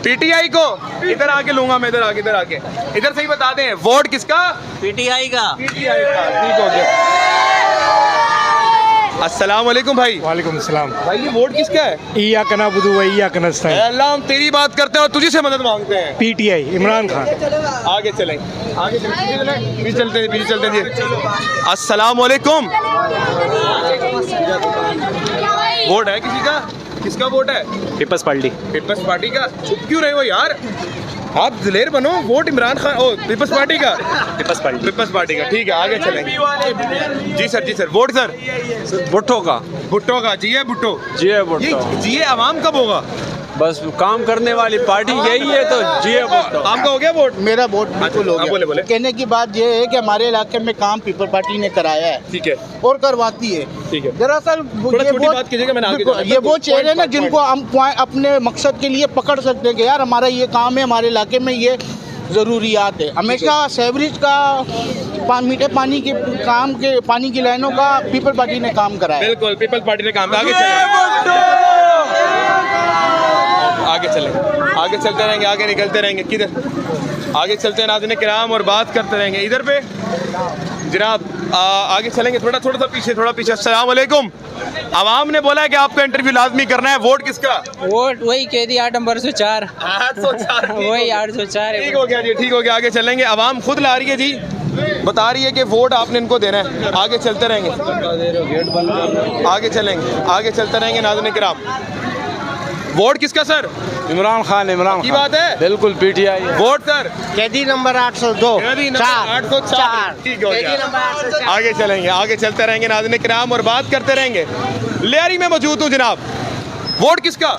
पीटीआई को। इधर आके लूंगा मैं, इधर आके इधर से ही बता दें वोट किसका? पीटीआई का। पीटीआई का, ठीक हो गया। अस्सलाम वालेकुम भाई। वालेकुम सलाम भाई, ये वोट किसका है? इया कना बुदू व इया कना नस्ताईन। अल्लाह, हम तेरी बात करते हैं और तुझी से मदद मांगते हैं। पीटीआई, इमरान खान। आगे चलेंगे, पीछे चलते जी। अस्सलाम वालेकुम, वोट है किसी का? किसका वोट है? Peoples Party. पीपल्स पार्टी का। चुप क्यों रहे हो यार, आप दिलेर बनो। वोट इमरान खान, ओ पीपल्स पार्टी का। पीपल्स पार्टी का, ठीक है, आगे चलेंगे। जी सर, वोट सर? भुट्टो का। जी है भुट्टो। जी ये अवाम कब होगा? बस काम करने वाली पार्टी यही है, तो जी भुट्टो। आपका हो गया वोट? मेरा वोट बिल्कुल हो गया। बोले। कहने की बात ये है कि हमारे इलाके में काम पीपल पार्टी ने कराया है, ठीक है, और करवाती है, ठीक है। दरअसल ये वो चेहरे ना जिनको हम अपने मकसद के लिए पकड़ सकते हैं कि यार हमारा ये काम है, हमारे इलाके में ये ज़रूरियात है। हमेशा सेवरेज का, मीठे पानी के काम के, पानी की लाइनों का पीपल पार्टी ने काम कराया। बिल्कुल, पीपल पार्टी ने काम। आगे चलते रहेंगे, आगे निकलते रहेंगे। किधर आगे चलते हैं नाज़रीन किराम और बात करते रहेंगे। इधर पे जनाब आगे चलेंगे, थोड़ा सा पीछे। अस्सलाम वालेकुम, आवाम ने बोला है कि आपका इंटरव्यू लाजमी करना है। वोट किसका? वोट वही कह दिया 8 नंबर से 4। 804 वही 804 है। ठीक हो गया जी, ठीक हो गया। आगे चलेंगे, आवाम खुद ला रही है जी, बता रही है कि वोट आपने इनको देना है। आगे चलते रहेंगे, आगे चलते रहेंगे नाज़रीन किराम। वोट किसका सर? इमरान खान। की बात है, बिल्कुल पीटीआई। Vote sir? कैदी नंबर 802। 804, ठीक हो गया। आगे चलते रहेंगे नाज़रीन किराम और बात करते रहेंगे। लियारी में मौजूद हूँ जनाब। वोट किसका?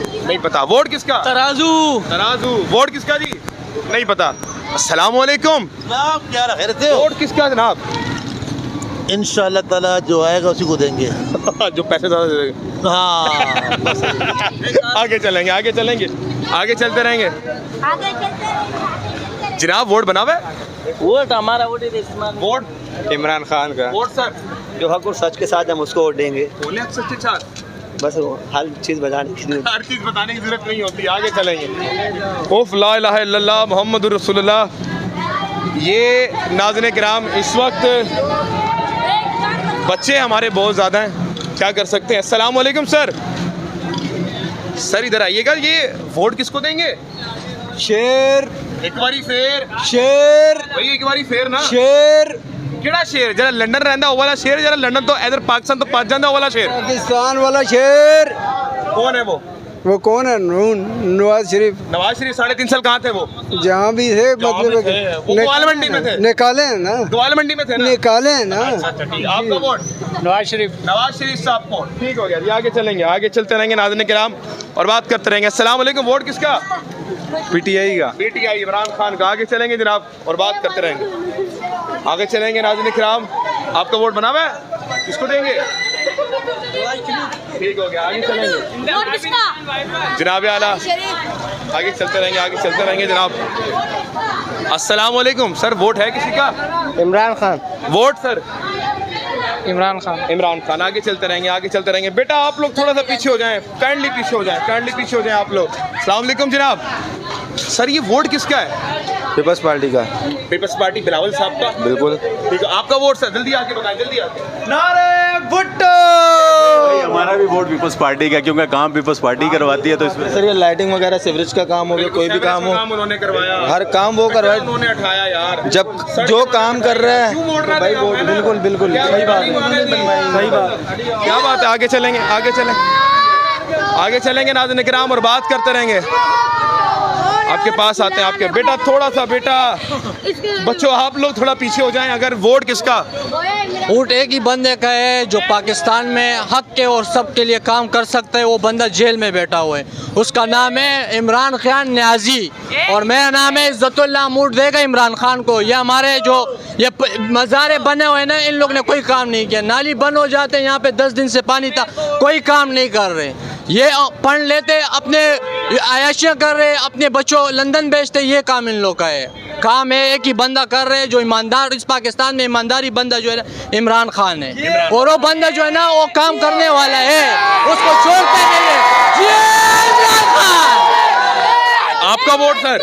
नहीं पता। वोट किसका? तराजू। वोट किसका जी? नहीं पता। अस्सलाम वालेकुम, वोट किसका जनाब? इंशाअल्लाह ताला जो आएगा उसी को देंगे। जो पैसे ज़्यादा दे देंगे। हाँ। आगे चलते रहेंगे जनाब। वोट बना हुआ है? वोट हमारा वोट वोट इमरान खान का। Vote sir? जो हक और सच के साथ हम उसको वोट देंगे। बोले हक सच के साथ, बस हर चीज़ बताने की जरूरत नहीं होती। आगे चलेंगे। उफ ला इलाहा इल्लल्लाह मुहम्मदुर रसूलुल्लाह। ये नाज़रीन किराम, इस वक्त बच्चे हमारे बहुत ज़्यादा हैं, क्या कर सकते हैं। अस्सलाम वालेकुम सर, इधर आइएगा। ये वोट किसको देंगे? शेर। एक बारी फेर शेर भाई, एक बारी फेर ना। शेर केड़ा शेर? जरा लंदन रहंदा वो वाला शेर, जरा लंदन तो इधर पाकिस्तान तो पहुंच जाता वो वाला शेर। पाकिस्तान वाला शेर कौन है वो कौन है? नवाज शरीफ। 3.5 साल कहाँ थे वो? जहाँ भी थे, मतलब ग्वाल मंडी में थे। निकाले हैं ना, ग्वाल मंडी में थे ना? निकाले हैं ना। अच्छा, ठीक। आपका वोट? नवाज शरीफ साहब को, ठीक हो गया जी। आगे चलते रहेंगे नाज़रीन किराम और बात करते रहेंगे। अस्सलाम वालेकुम, वोट किसका? पीटीआई का। पीटीआई, इमरान खान का। आगे चलेंगे जनाब और बात करते रहेंगे। आगे चलेंगे नाज़रीन किराम। आपका वोट बना हुआ है, किसको देंगे? ठीक हो गया। आगे चलेंगे जनाब आला। आगे चलते रहेंगे जनाब। अस्सलाम वालेकुम सर, वोट है किसी का? इमरान खान। Vote sir? इमरान खान। आगे चलते रहेंगे। बेटा आप लोग थोड़ा सा पीछे हो जाएं, काइंडली पीछे हो जाएं आप लोग। अस्सलाम वालेकुम जनाब। सर ये वोट किसका है? पीपल्स पार्टी का। पीपल्स पार्टी, बिलावल साहब का। बिल्कुल ठीक है। आपका वोट सर? जल्दी आके बताएं, जल्दी आके। नारे भुट्टो। हमारा भी वोट पीपल्स पार्टी का, क्योंकि काम पीपल्स पार्टी करवाती है। तो इसमें सर ये लाइटिंग वगैरह, सीवरेज का काम हो गया, कोई भी काम हो, उन्होंने करवाया। हर काम वो करवाया, उन्होंने उठाया यार। जब जो काम कर रहे हैं भाई वोट। बिल्कुल सही बात। क्या बात है। आगे चलेंगे नाज़रीन किराम और बात करते रहेंगे। आपके पास आते हैं आपके बेटा, थोड़ा सा बेटा, बच्चों आप लोग थोड़ा पीछे हो जाएं। अगर वोट किसका? वोट एक ही बंदे का है जो पाकिस्तान में हक के और सब के लिए काम कर सकता है। वो बंदा जेल में बैठा हुआ है, उसका नाम है इमरान खान न्याजी, और मेरा नाम है इज्जतुल्लाह। वोट देगा इमरान खान को। ये हमारे जो ये मज़ारे बने हुए ना, इन लोग ने कोई काम नहीं किया। नाली बंद हो जाते हैं, यहाँ पे 10 दिन से पानी था, कोई काम नहीं कर रहे। ये पढ़ लेते, अपने आयाशियाँ कर रहे, अपने बच्चों लंदन भेजते, ये काम इन लोग का है। काम है एक ही बंदा कर रहे जो ईमानदार, इस पाकिस्तान में ईमानदारी बंदा जो है ना इमरान खान है, और वो बंदा जो है ना वो काम करने वाला है, उसको छोड़ते नहीं है। ये इमरान खान। आपका वोट सर?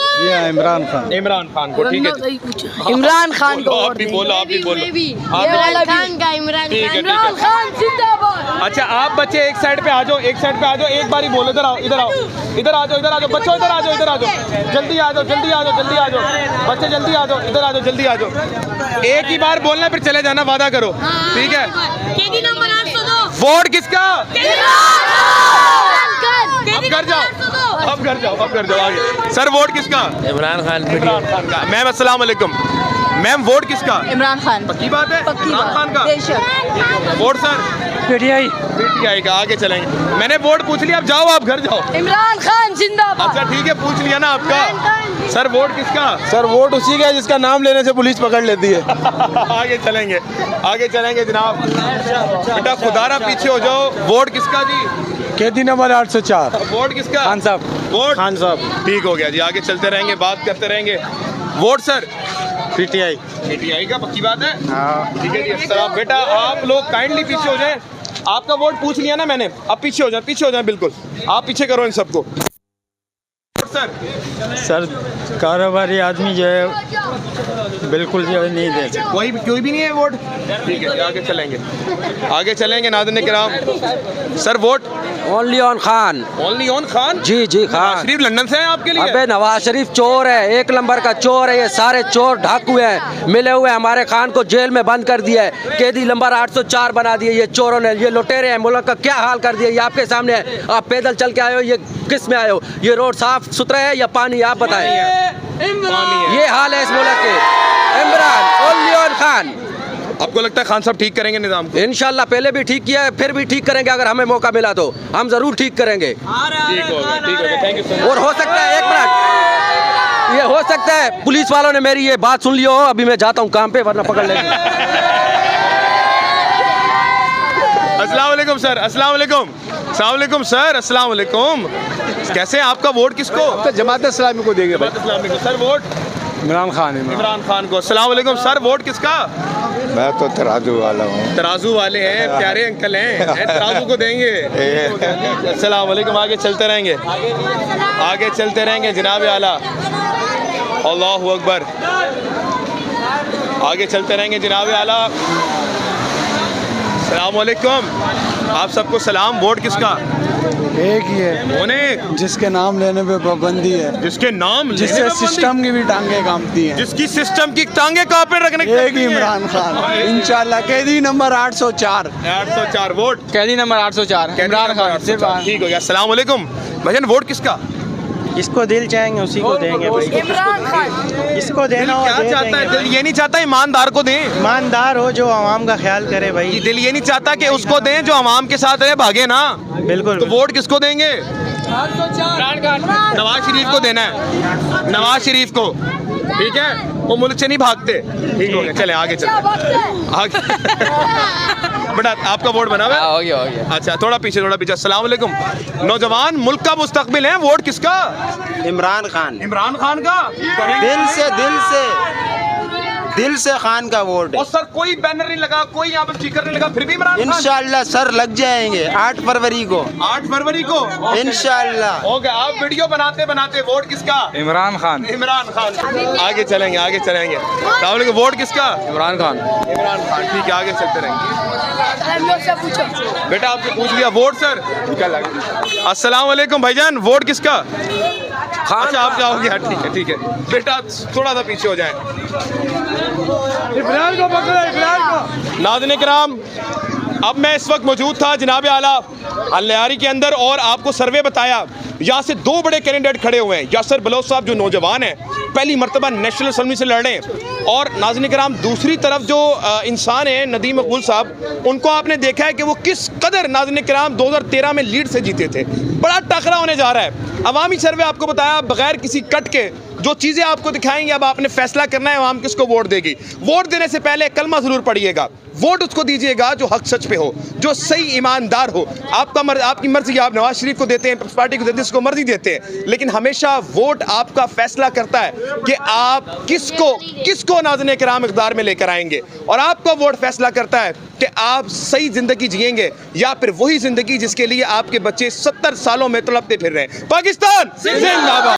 इमरान खान। इमरान खान को, ठीक है। इमरान खान को आप भी बोलो, आप भी बोलो। इमरान खान का, इमरान खान जिंदाबाद। अच्छा आप बच्चे एक साइड पे आ जाओ, एक साइड पे आ जाओ, एक बारी बोलो, इधर आओ, इधर आओ, इधर आ जाओ, इधर आ जाओ बच्चों, इधर आ जाओ, इधर आ जाओ, जल्दी आ जाओ, जल्दी आ जाओ, जल्दी आ जाओ बच्चे, जल्दी आ जाओ, इधर आ जाओ, जल्दी आ जाओ। एक ही बार बोलना फिर चले जाना, वादा करो, ठीक है? वोट किसका? अब घर जाओ, अब घर जाओ, अब घर जाओ आगे। सर वोट किसका? इमरान खान। इमरान खान का। मैम अस्सलाम वालेकुम। मैम वोट किसका? इमरान खान। पक्की बात है? इमरान खान का वोट सर? पीटीआई। पीटीआई का। आगे चलेंगे। मैंने वोट पूछ लिया, अब जाओ, आप घर जाओ। इमरान खान जिंदाबाद। अच्छा ठीक है, पूछ लिया ना आपका। सर वोट किसका? सर वोट उसी का है जिसका नाम लेने से पुलिस पकड़ लेती है। आगे चलेंगे, आगे चलेंगे जनाब। बेटा खुदारा पीछे हो जाओ। वोट किसका जी? कैदी नंबर 804। वोट किसका? खान साहब। वोट खान साहब। ठीक हो गया जी, आगे चलते रहेंगे, बात करते रहेंगे। Vote sir? पीटीआई। पीटीआई का। पक्की बात है? ठीक है जी। सर बेटा आप लोग काइंडली पीछे हो जाए, आपका वोट पूछ लिया ना मैंने, अब पीछे हो जाए, पीछे हो जाए, बिल्कुल आप पीछे करो इन सबको। सर कारोबारी आदमी जो है बिल्कुल जो है नहीं दे, कोई भी नहीं है वोट। ठीक है, आगे चलेंगे, आगे चलेंगे नाज़रीन किराम। Sir vote? Only on Khan. Only on Khan? जी जी खान। शरीफ लंदन से हैं आपके लिए? अबे नवाज शरीफ चोर है, एक नंबर का चोर है, ये सारे चोर ढाकू हैं, मिले हुए हमारे खान को जेल में बंद कर दिया है, कैदी नंबर 804 बना दिए ये चोरों ने, ये लुटेरे हैं, मुल्क का क्या हाल कर दिया, ये आपके सामने है। आप पैदल चल के आए हो, ये किस में आए हो? ये रोड साफ सुथरा है या पानी? आप बताएं। ये हाल है इस मुल्क के। Imran only on Khan. आपको लगता है खान साहब ठीक करेंगे निज़ाम को? इंशाल्लाह, पहले भी ठीक किया है, फिर भी ठीक करेंगे, अगर हमें मौका मिला तो हम जरूर ठीक करेंगे। ठीक होगा, ठीक होगा, थैंक यू सो मच। और हो सकता है, एक मिनट, ये हो सकता है पुलिस वालों ने मेरी ये बात सुन ली हो, अभी मैं जाता हूँ काम पे, वरना पकड़ लेंगे। अस्सलाम वालेकुम सर। अस्सलाम वालेकुम। अस्सलाम वालेकुम सर। अस्सलाम वालेकुम। कैसे हैं? आपका वोट किसको? जमात इस्लामी को देंगे भाई। इस्लामी को। Sir vote? इमरान खान। इमरान खान को। अस्सलाम वालेकुम सर, वोट किसका? मैं तो तराजू वाला हूँ। तराजू वाले हैं, प्यारे अंकल हैं, तराजू को देंगे। अस्सलाम वालेकुम। आगे चलते रहेंगे, आगे चलते रहेंगे जनाब आला। अल्लाहु अकबर। आगे चलते रहेंगे जनाब आला। अस्सलाम वालेकुम। आप सबको सलाम। वोट किसका? एक ही है, उन्हें जिसके नाम लेने पे पाबंदी है, जिसके नाम जिससे सिस्टम की भी टांगे कांपती हैं, जिसकी सिस्टम की टांगे कहाँ पे रखने? एक ही इमरान खान। इंशाल्लाह। कैदी नंबर 804। 804 वोट। कैदी नंबर 804 इमरान खान। ठीक हो गया। अस्सलाम वालेकुम भाईजान, वोट किसका? जिसको दिल चाहेंगे उसी को देंगे भाई। इमरान खान। जिसको देना हो क्या चाहता है दिल? ये नहीं चाहता ईमानदार को दें, ईमानदार हो जो आवाम का ख्याल करे भाई। दिल ये नहीं चाहता कि उसको दें जो आवाम के साथ रहे, भागे ना। बिल्कुल। तो वोट किसको देंगे? नवाज शरीफ को देना है, नवाज शरीफ को। ठीक है, वो मुल्क से नहीं भागते। ठीक हो गया, चले आगे चलते आगे। बेटा आपका वोट बना हुआ है? हो गया, हो गया। अच्छा थोड़ा पीछे, थोड़ा पीछे। अस्सलाम वालेकुम। नौजवान मुल्क का मुस्तकबिल है, वोट किसका? इमरान खान। इमरान खान का। दिल से खान का वोट है। और सर कोई बैनर नहीं लगा, कोई यहाँ पर स्टिकर नहीं लगा, फिर भी इमरान खान? इंशाल्लाह सर लग जाएंगे 8 फरवरी को। 8 फरवरी को इंशाल्लाह। हो गया। आप वीडियो बनाते बनाते वोट किसका? इमरान खान। इमरान खान। आगे चलेंगे, आगे चलेंगे। वोट किसका? इमरान खान। इमरान खान। ठीक है, आगे चलते रहेंगे। बेटा आपसे पूछ लिया। Vote sir? अस्सलाम वालेकुम भाईजान, वोट किसका? अच्छा आप जाओगे। ठीक है, ठीक है बेटा, थोड़ा सा पीछे हो जाए। इमरान को पकड़ो, इमरान को। नाज़रीन किराम, अब मैं इस वक्त मौजूद था जनाब आला अल-नयारी के अंदर और आपको सर्वे बताया यहाँ से दो बड़े कैंडिडेट खड़े हुए हैं। यासर बलोच साहब जो नौजवान हैं, पहली मरतबा नेशनल असेंबली से लड़ रहे हैं, और नाज़रीन किराम दूसरी तरफ जो इंसान है नदीम मकबूल साहब, उनको आपने देखा है कि वो किस कदर नाज़रीन किराम 2013 में लीड से जीते थे। बड़ा टकरा होने जा रहा है। अवामी सर्वे आपको बताया बगैर किसी कट के जो चीज़ें आपको दिखाएंगे, अब आपने फैसला करना है आवाम किसको वोट देगी। वोट देने से पहले कलमा ज़रूर पढ़िएगा, वोट उसको दीजिएगा जो हक सच पे हो, जो सही ईमानदार हो। आपकी मर्जी, आप नवाज शरीफ को देते हैं, पीपल्स पार्टी को देते हैं, जिसको मर्जी देते हैं, लेकिन हमेशा वोट आपका फैसला करता है कि आप किसको नाज़रीन किराम इक़्तिदार में लेकर आएंगे, और आपका वोट फैसला करता है कि आप सही ज़िंदगी जिएंगे या फिर वही ज़िंदगी जिसके लिए आपके बच्चे 70 सालों में तड़पते फिर रहे हैं। पाकिस्तान जिंदाबाद।